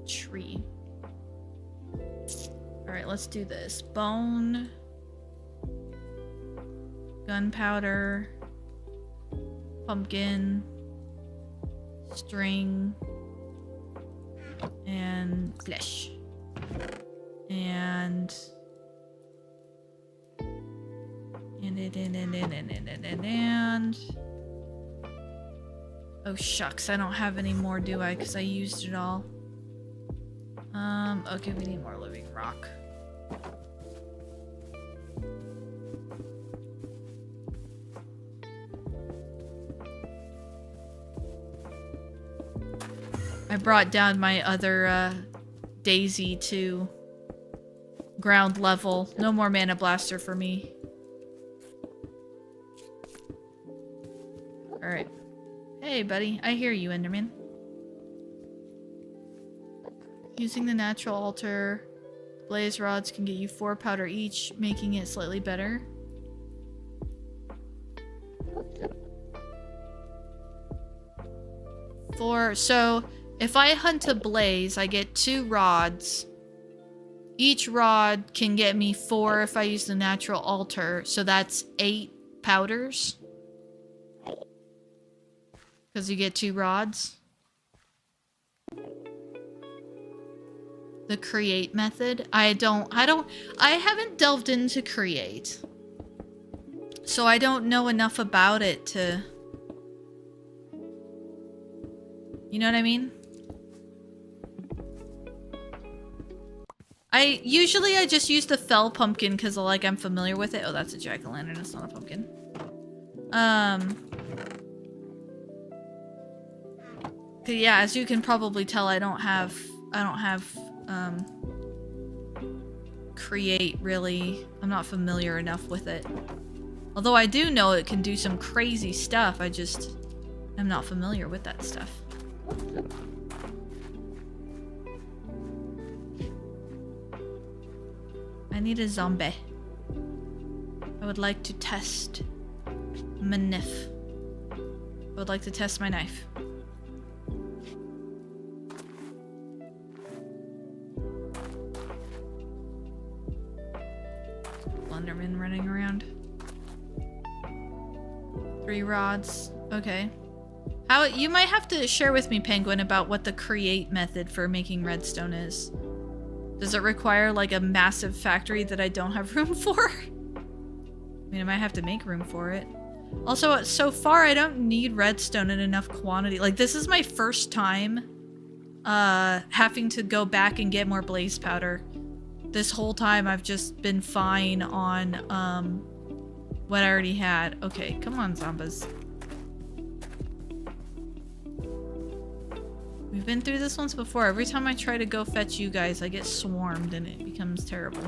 Tree. Alright, let's do this. Bone. Gunpowder. Pumpkin. String. And flesh. And oh shucks, I don't have any more, do I? Because I used it all. Okay, we need more living rock. I brought down my other daisy to ground level. No more mana blaster for me. Alright. Hey, buddy. I hear you, Enderman. Using the natural altar, blaze rods can get you 4 powder each, making it slightly better. So, if I hunt a blaze, I get 2 rods. Each rod can get me 4 if I use the natural altar, so that's 8 powders. Because you get 2 rods. The create method. I haven't delved into create. So I don't know enough about it to... You know what I mean? Usually I just use the fell pumpkin because like I'm familiar with it. Oh, that's a jack-o'-lantern, it's not a pumpkin. Yeah, as you can probably tell, I don't have create really. I'm not familiar enough with it. Although I do know it can do some crazy stuff, I just am not familiar with that stuff. I need a zombie. I would like to test my knife. I would like to test my knife. Slenderman running around. 3 rods. Okay. You might have to share with me, Penguin, about what the create method for making redstone is. Does it require like a massive factory that I don't have room for? I mean, I might have to make room for it. Also, so far I don't need redstone in enough quantity. Like, this is my first time having to go back and get more blaze powder. This whole time I've just been fine on what I already had. Okay, come on, zombies. We've been through this once before. Every time I try to go fetch you guys, I get swarmed and it becomes terrible.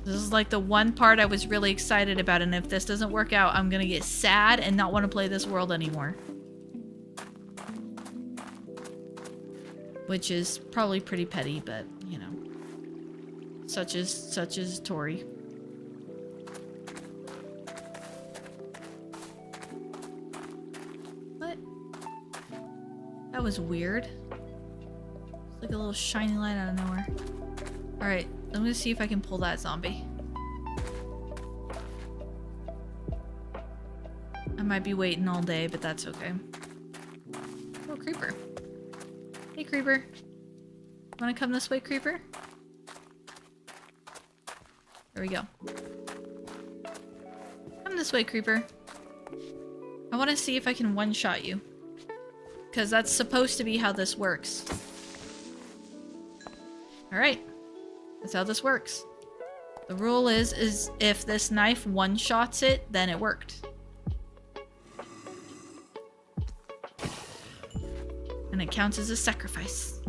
This is like the one part I was really excited about, and if this doesn't work out, I'm gonna get sad and not want to play this world anymore. Which is probably pretty petty, but, you know. Such is Tori. What? That was weird. It's like a little shiny light out of nowhere. Alright, I'm gonna see if I can pull that zombie. I might be waiting all day, but that's okay. Oh, creeper. Hey, creeper. Wanna come this way, creeper? There we go. Come this way, creeper. I wanna see if I can one-shot you. Because that's supposed to be how this works. Alright. That's how this works. The rule is if this knife one-shots it, then it worked. And it counts as a sacrifice.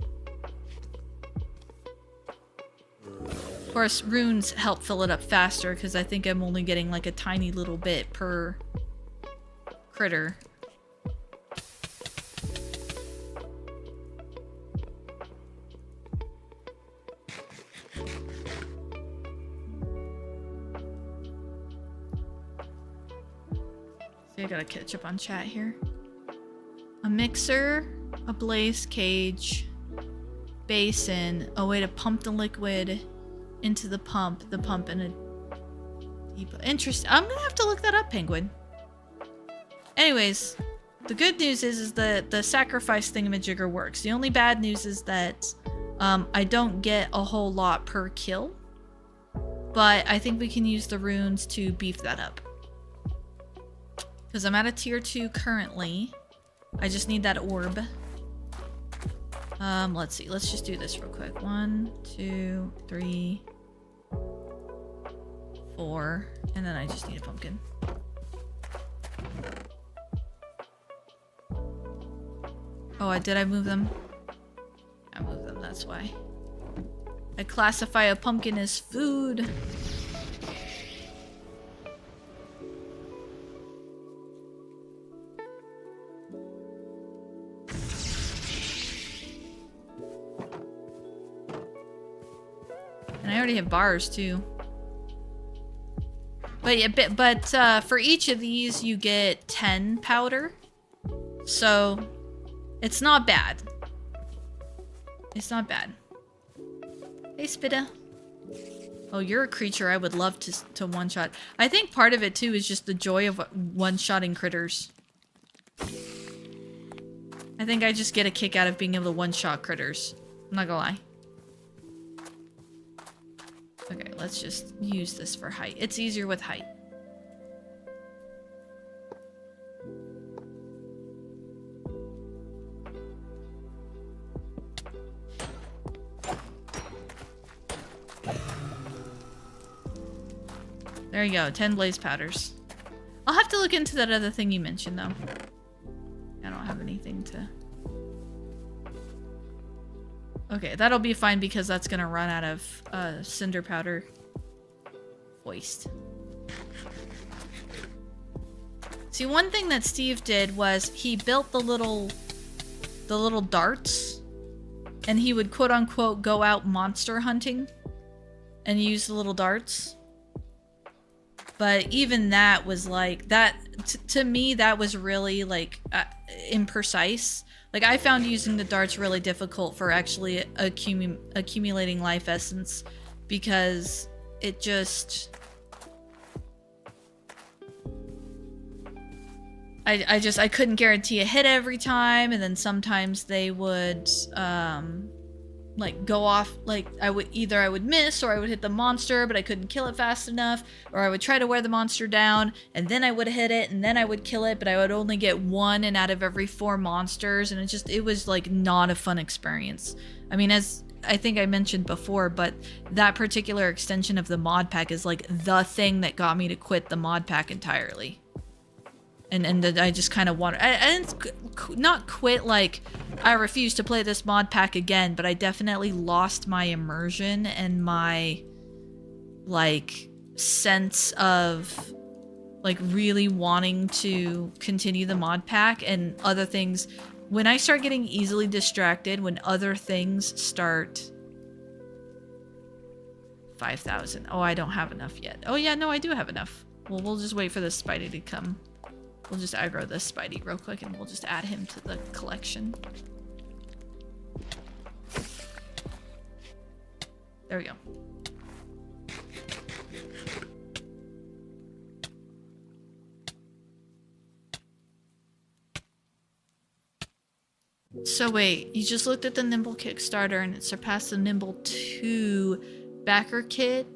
Of course, runes help fill it up faster, because I think I'm only getting like a tiny little bit per critter. I gotta catch up on chat here. A mixer, a blaze cage, basin, a way to pump the liquid into the pump in a depot. Interesting. I'm gonna have to look that up, Penguin. Anyways, the good news is that the sacrifice thingamajigger works. The only bad news is that I don't get a whole lot per kill, but I think we can use the runes to beef that up. Because I'm at a tier 2 currently. I just need that orb. Let's see. Let's just do this real quick. 1, 2, 3, 4, and then I just need a pumpkin. Oh, did I move them? I moved them, that's why. I classify a pumpkin as food. And I already have bars too. But yeah, for each of these you get 10 powder. So it's not bad. It's not bad. Hey, Spida. Oh, you're a creature I would love to one-shot. I think part of it too is just the joy of one-shotting critters. I think I just get a kick out of being able to one-shot critters. I'm not gonna lie. Okay, let's just use this for height. It's easier with height. There you go, 10 blaze powders. I'll have to look into that other thing you mentioned, though. I don't have anything to... Okay, that'll be fine because that's gonna run out of cinder powder waste. See, one thing that Steve did was he built the little darts, and he would quote-unquote go out monster hunting and use the little darts. But even that was like, to me, that was really like imprecise. Like, I found using the darts really difficult for actually accumulating life essence, because it just... I couldn't guarantee a hit every time, and then sometimes they would, like, go off, like, I would miss, or I would hit the monster, but I couldn't kill it fast enough, or I would try to wear the monster down, and then I would hit it, and then I would kill it, but I would only get 1 in out of every 4 monsters, and it was, like, not a fun experience. I mean, as I think I mentioned before, but that particular extension of the mod pack is, like, the thing that got me to quit the mod pack entirely. And I just kind of wanted... I didn't not quit, like, I refuse to play this mod pack again, but I definitely lost my immersion and my, like, sense of, like, really wanting to continue the mod pack and other things. When I start getting easily distracted, when other things start... 5,000. Oh, I don't have enough yet. Oh, yeah, no, I do have enough. Well, we'll just wait for this Spidey to come. We'll just aggro this Spidey real quick, and we'll just add him to the collection. There we go. So wait, you just looked at the Nimble Kickstarter and it surpassed the Nimble 2 backer kit?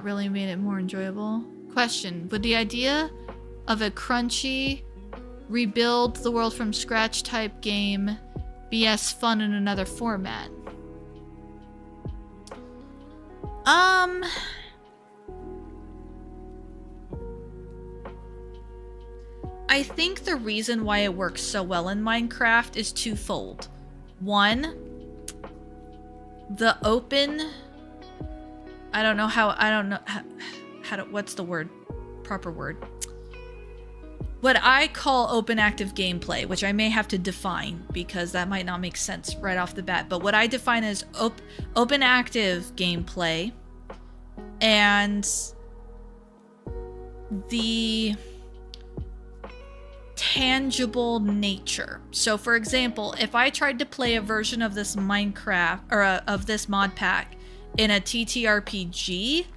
Really made it more enjoyable. Question, would the idea of a crunchy, rebuild the world from scratch type game be as fun in another format? I think the reason why it works so well in Minecraft is twofold. One, the open... I don't know how to, what's the word, proper word? What I call open active gameplay, which I may have to define because that might not make sense right off the bat, but what I define as open active gameplay and the tangible nature. So for example, if I tried to play a version of this Minecraft or of this mod pack in a TTRPG,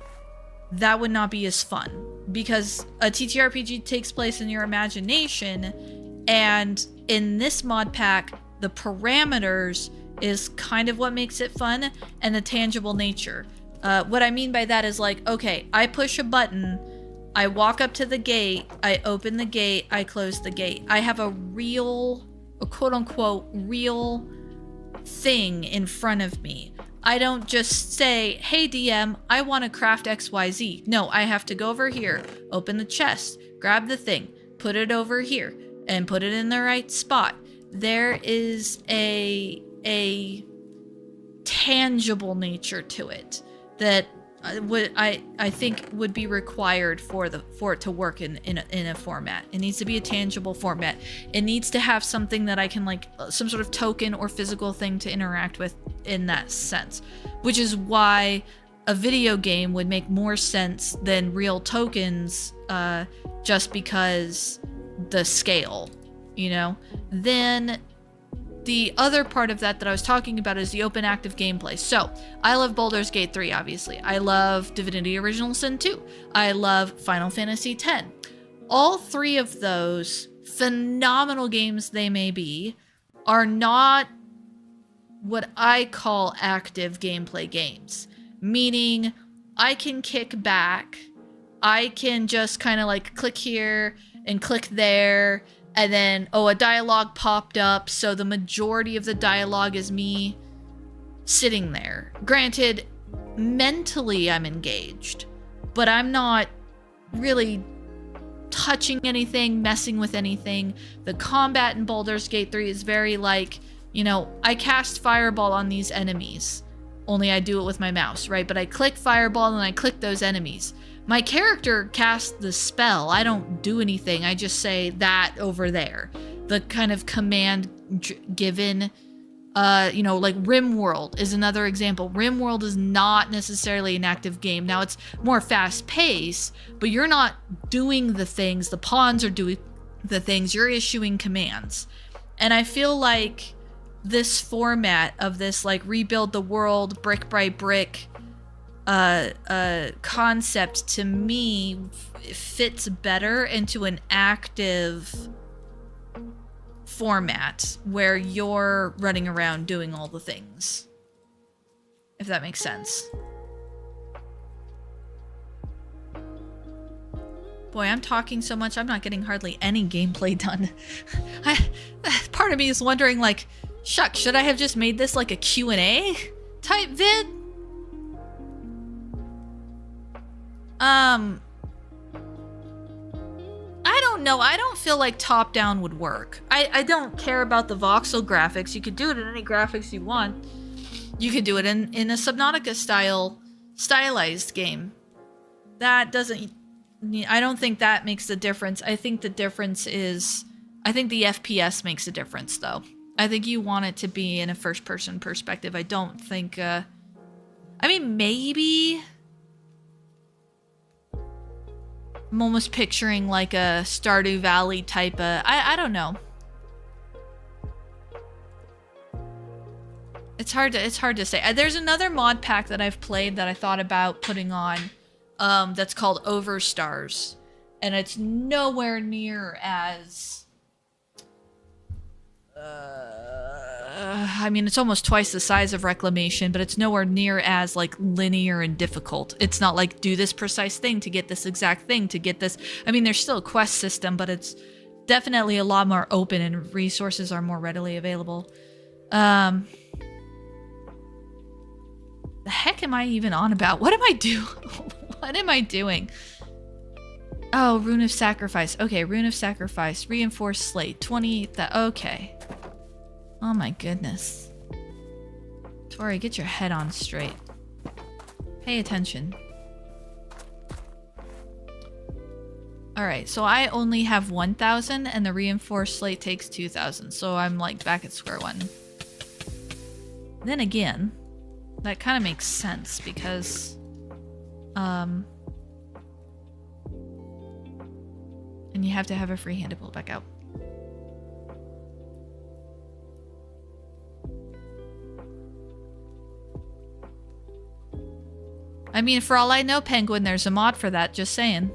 that would not be as fun, because a TTRPG takes place in your imagination, and in this mod pack, the parameters is kind of what makes it fun, and the tangible nature. What I mean by that is like, okay, I push a button, I walk up to the gate, I open the gate, I close the gate. I have a quote-unquote real thing in front of me. I don't just say, hey DM, I want to craft XYZ. No, I have to go over here, open the chest, grab the thing, put it over here, and put it in the right spot. There is a tangible nature to it that I think would be required for it to work in a format. It needs to be a tangible format. It needs to have something that I can, like, some sort of token or physical thing to interact with in that sense, which is why a video game would make more sense than real tokens, just because the scale, you know. Then the other part of that I was talking about is the open active gameplay. So I love Baldur's Gate 3, obviously. I love Divinity Original Sin 2. I love Final Fantasy 10. All three of those, phenomenal games they may be, are not what I call active gameplay games. Meaning, I can kick back, I can just kind of like click here and click there, and then, oh, a dialogue popped up, so the majority of the dialogue is me sitting there. Granted, mentally I'm engaged, but I'm not really touching anything, messing with anything. The combat in Baldur's Gate 3 is very like, you know, I cast Fireball on these enemies, only I do it with my mouse, right? But I click Fireball and I click those enemies. My character casts the spell. I don't do anything. I just say that over there. The kind of command given, you know, like RimWorld is another example. RimWorld is not necessarily an active game. Now, it's more fast-paced, but you're not doing the things. The pawns are doing the things. You're issuing commands. And I feel like this format of this, like, rebuild the world brick by brick concept, to me fits better into an active format where you're running around doing all the things, if that makes sense. Boy, I'm talking so much, I'm not getting hardly any gameplay done. Part of me is wondering, like, shuck, should I have just made this like a Q&A type vid? I don't know. I don't feel like top-down would work. I don't care about the voxel graphics. You could do it in any graphics you want. You could do it in a Subnautica style stylized game. That doesn't... I don't think that makes the difference. I think the difference is... I think the FPS makes a difference, though. I think you want it to be in a first-person perspective. I don't think... I mean, maybe... I'm almost picturing like a Stardew Valley type of... I don't know. It's hard to say. There's another mod pack that I've played that I thought about putting on, that's called Overstars, and it's nowhere near as... I mean, it's almost twice the size of Reclamation, but it's nowhere near as, like, linear and difficult. It's not like, do this precise thing to get this exact thing to get this. I mean, there's still a quest system, but it's definitely a lot more open and resources are more readily available. The heck am I even on about? What am I doing? What am I doing? Oh, Rune of Sacrifice. Okay, Rune of Sacrifice. Reinforced Slate. 20... Okay. Oh my goodness. Tori, get your head on straight. Pay attention. Alright, so I only have 1,000 and the reinforced slate takes 2,000. So I'm like back at square one. Then again, that kind of makes sense because And you have to have a free hand to pull it back out. I mean, for all I know, Penguin, there's a mod for that, just saying.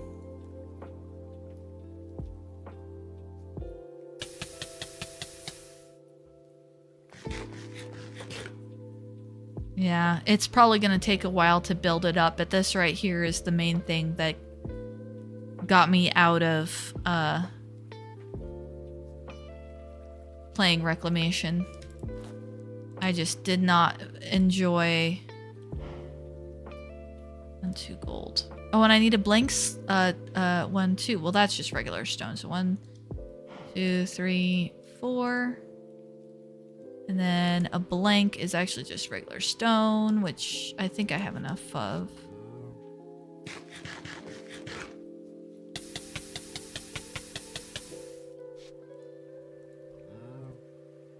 Yeah, it's probably going to take a while to build it up, but this right here is the main thing that got me out of playing Reclamation. I just did not enjoy... 1, 2 gold. Oh, and I need a blanks. 1, 2. Well, that's just regular stone. So 1, 2, 3, 4. And then a blank is actually just regular stone, which I think I have enough of.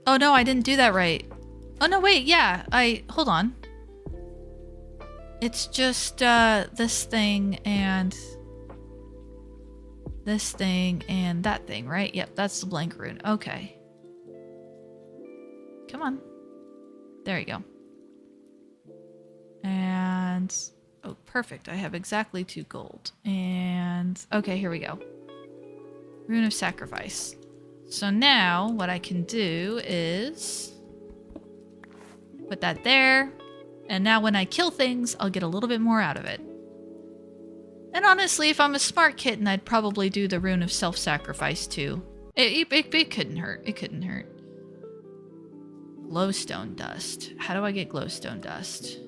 Oh no, I didn't do that right. Oh no, wait, yeah, hold on. It's just this thing and this thing and that thing, right? Yep, that's the blank rune. Okay. Come on. There you go. And oh, perfect. I have exactly 2 gold. And okay, here we go. Rune of Sacrifice. So now what I can do is put that there. And now when I kill things, I'll get a little bit more out of it. And honestly, if I'm a smart kitten, I'd probably do the Rune of Self-Sacrifice too. It couldn't hurt. It couldn't hurt. Glowstone dust. How do I get glowstone dust?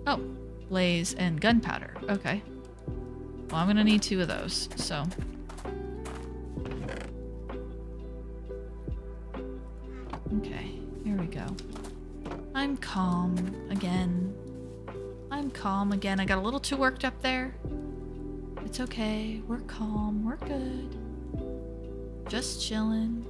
Oh, blaze and gunpowder. Okay. Well, I'm gonna need 2 of those, so... Okay, here we go. I'm calm again. I'm calm again. I got a little too worked up there. It's okay. We're calm. We're good. Just chilling.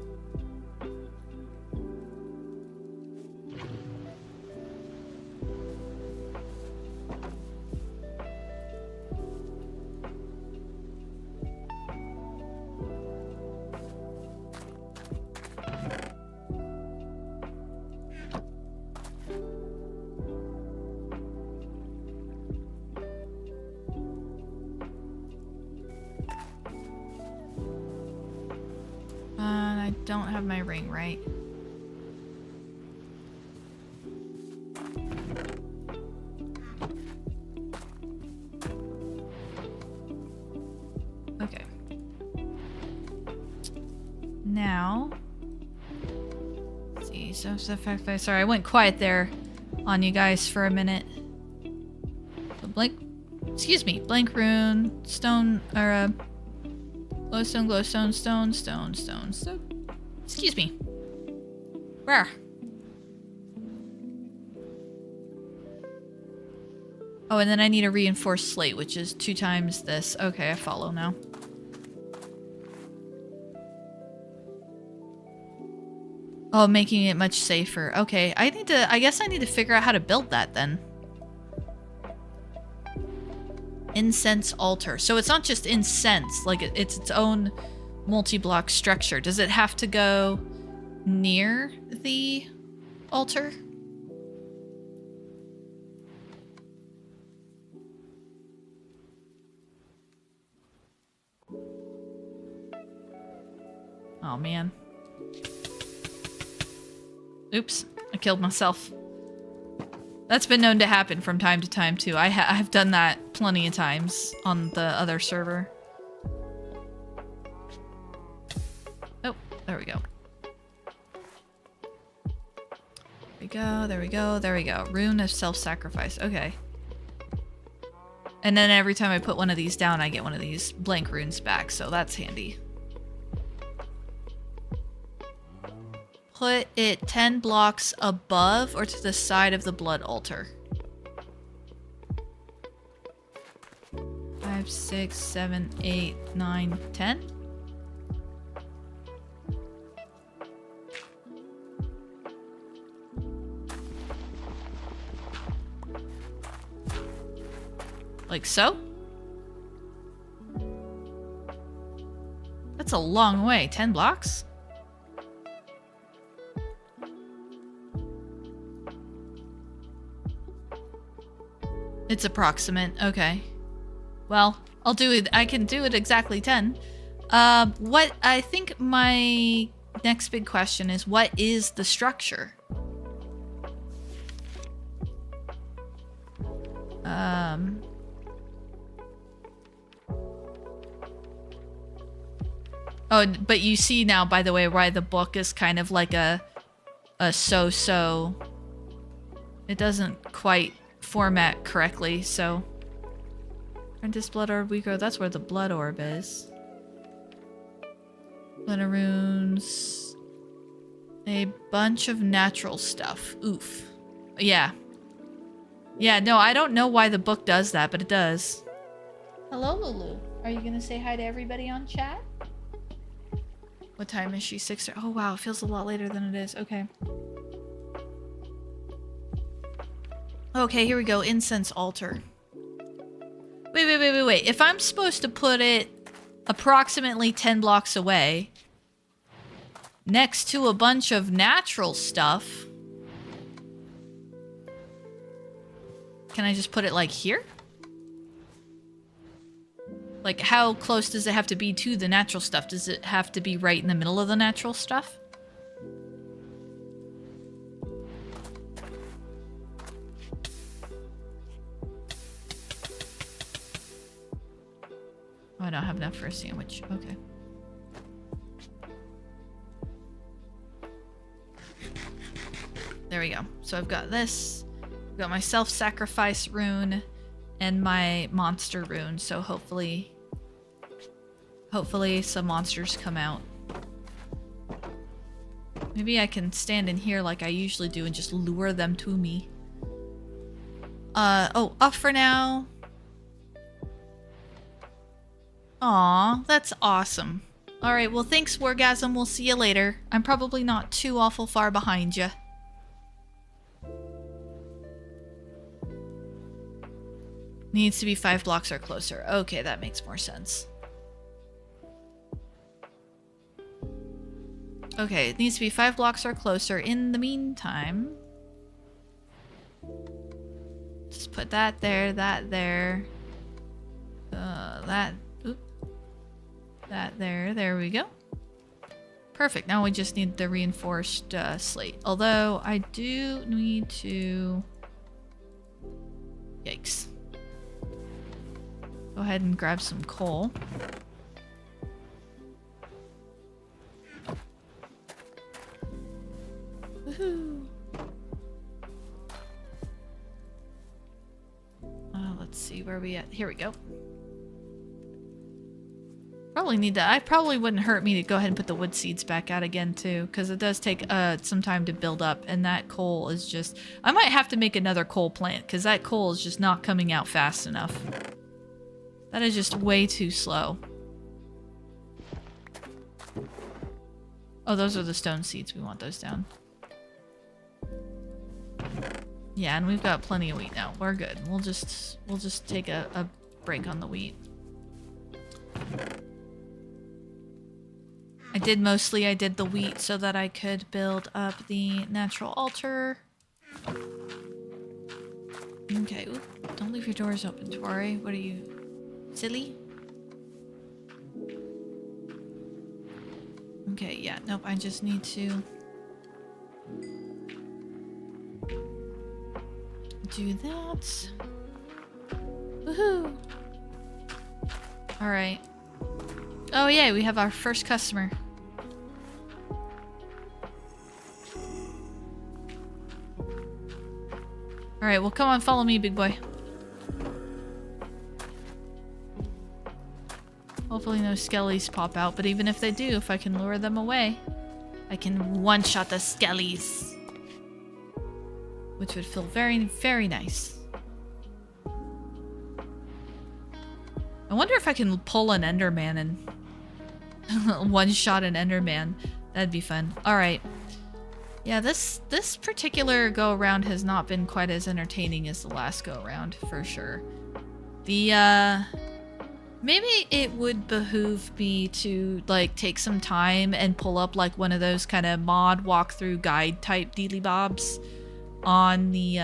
I don't have my ring, right? Okay. Now, let's see. So, sorry, I went quiet there on you guys for a minute. So excuse me, blank rune, stone, or glowstone, glowstone, stone. Excuse me. Where? Oh, and then I need a reinforced slate, which is 2 times this. Okay, I follow now. Oh, making it much safer. Okay, I guess I need to figure out how to build that then. Incense altar. So it's not just incense, like it's its own multi-block structure. Does it have to go near the altar? Oh man. Oops, I killed myself. That's been known to happen from time to time too. I've done that plenty of times on the other server. Oh, there we go. There we go. Rune of self-sacrifice. Okay. And then every time I put one of these down, I get one of these blank runes back, so that's handy. Put it 10 blocks above or to the side of the blood altar. 5, 6, 7, 8, 9, 10. Like so? That's a long way. 10 blocks? It's approximate. Okay. Well, I'll do it. I can do it exactly 10. What I think my next big question is, what is the structure? Oh, but you see now, by the way, why the book is kind of like a so-so. It doesn't quite format correctly, so. Apprentice blood orb we go. That's where the blood orb is. Letter runes. A bunch of natural stuff. Oof. Yeah. Yeah, no, I don't know why the book does that, but it does. Hello, Lulu. Are you gonna say hi to everybody on chat? What time is she? 6? Oh, wow. It feels a lot later than it is. Okay. Okay, here we go. Incense altar. Wait. If I'm supposed to put it approximately 10 blocks away, next to a bunch of natural stuff, can I just put it like here? Like, how close does it have to be to the natural stuff? Does it have to be right in the middle of the natural stuff? Oh, I don't have enough for a sandwich. Okay. There we go. So I've got this. I've got my self-sacrifice rune and my monster rune. So hopefully some monsters come out. Maybe I can stand in here like I usually do and just lure them to me. Oh, off for now. Aw, that's awesome. Alright, well thanks, Wargasm. We'll see you later. I'm probably not too awful far behind you. Needs to be 5 blocks or closer. Okay, that makes more sense. Okay, it needs to be 5 blocks or closer. In the meantime, just put that there, that there, that there. There we go. Perfect. Now we just need the reinforced slate. Although I do need to. Yikes. Go ahead and grab some coal. Woohoo! Let's see where we at. Here we go. Probably need that. I probably wouldn't hurt me to go ahead and put the wood seeds back out again too, because it does take some time to build up, and that coal is just. I might have to make another coal plant because that coal is just not coming out fast enough. That is just way too slow. Oh, those are the stone seeds. We want those down. Yeah, and we've got plenty of wheat now. We're good. We'll just take a break on the wheat. I did the wheat so that I could build up the natural altar. Okay, oop, don't leave your doors open, Tori. What are you, silly? Okay, yeah, nope, I just need to do that. Woohoo! Alright. Oh yeah, we have our first customer. Alright, well come on, follow me, big boy. Hopefully no skellies pop out, but even if they do, if I can lure them away, I can one-shot the skellies. Which would feel very, very nice. I wonder if I can pull an Enderman and one-shot an Enderman. That'd be fun. Alright. Yeah, this particular go-around has not been quite as entertaining as the last go-around, for sure. The, maybe it would behoove me to, like, take some time and pull up, like, one of those kind of mod walkthrough guide type dealy bobs on the,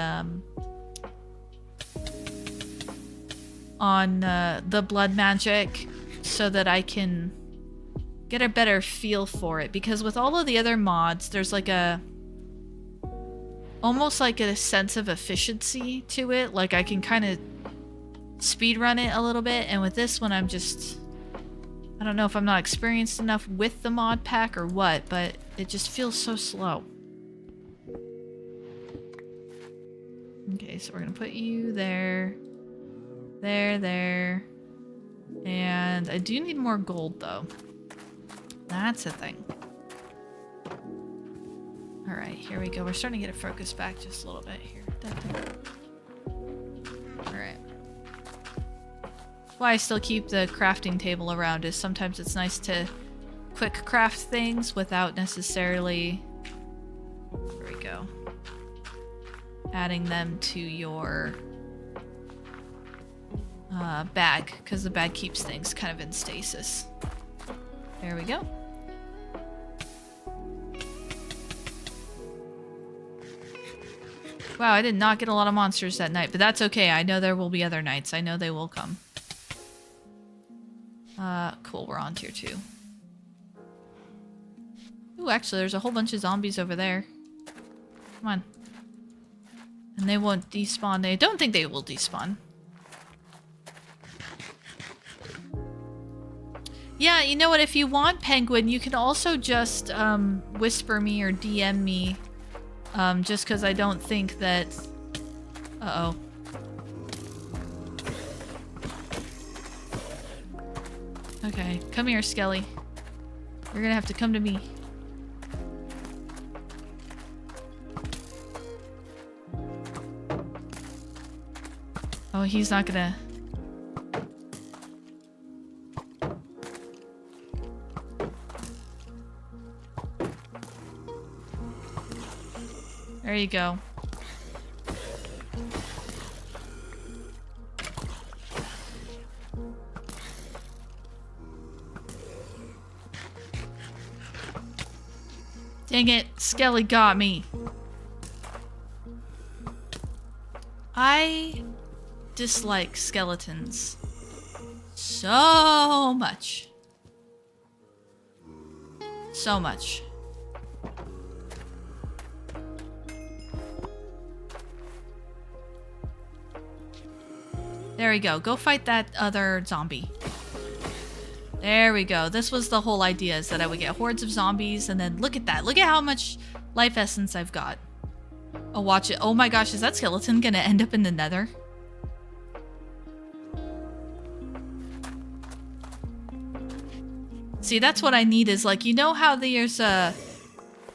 the blood magic so that I can get a better feel for it. Because with all of the other mods, there's like almost like a sense of efficiency to it. Like I can kind of speedrun it a little bit, and with this one I don't know if I'm not experienced enough with the mod pack or what, but it just feels so slow. Okay, so we're gonna put you there, there, and I do need more gold though. That's a thing. Alright, here we go. We're starting to get it focused back just a little bit here. Alright. Why I still keep the crafting table around is sometimes it's nice to quick craft things without necessarily... There we go. Adding them to your bag, because the bag keeps things kind of in stasis. There we go. Wow, I did not get a lot of monsters that night, but that's okay. I know there will be other nights. I know they will come. Cool, we're on tier 2. Ooh, actually, there's a whole bunch of zombies over there. Come on. And they won't despawn. I don't think they will despawn. Yeah, you know what? If you want Penguin, you can also just whisper me or DM me. Just because I don't think that... Uh-oh. Okay, come here, Skelly. You're gonna have to come to me. Oh, he's not gonna... There you go. Dang it, Skelly got me. I dislike skeletons so much. So much. There we go. Go fight that other zombie. There we go. This was the whole idea, is that I would get hordes of zombies, and then look at that. Look at how much life essence I've got. Oh, watch it. Oh my gosh, is that skeleton gonna end up in the nether? See, that's what I need is, like, you know how there's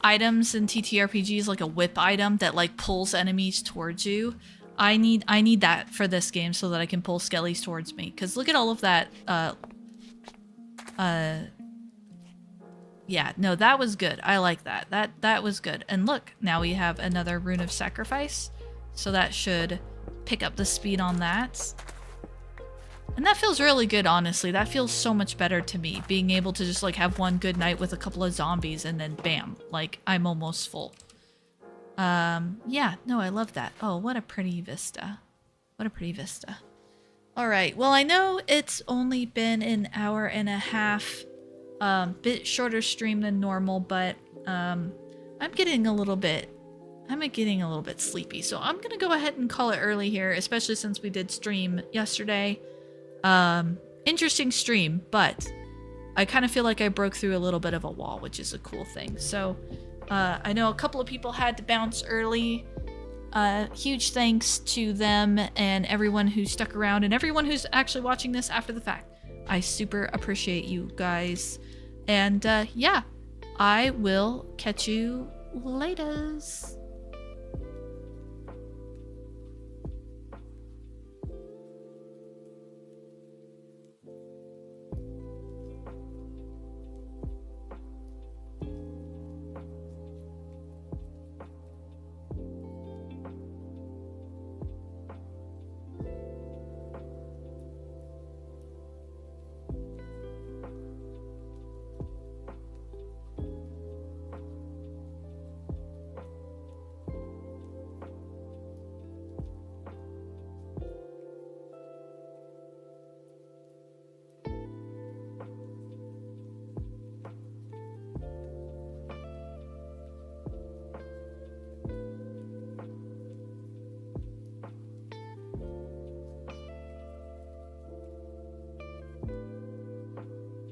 items in TTRPGs, like a whip item that, like, pulls enemies towards you? I need that for this game so that I can pull skellies towards me. Because look at all of that, yeah, no, that was good. I like that. That was good. And look, now we have another Rune of Sacrifice. So that should pick up the speed on that. And that feels really good, honestly. That feels so much better to me. Being able to just, like, have one good night with a couple of zombies and then bam, like, I'm almost full. Yeah, no, I love that. Oh, what a pretty vista. What a pretty vista. Alright, well, I know it's only been an hour and a half. Bit shorter stream than normal, but I'm getting a little bit sleepy, so I'm gonna go ahead and call it early here, especially since we did stream yesterday. Interesting stream, but I kind of feel like I broke through a little bit of a wall, which is a cool thing. So I know a couple of people had to bounce early. Huge thanks to them and everyone who stuck around and everyone who's actually watching this after the fact. I super appreciate you guys. And yeah, I will catch you laters.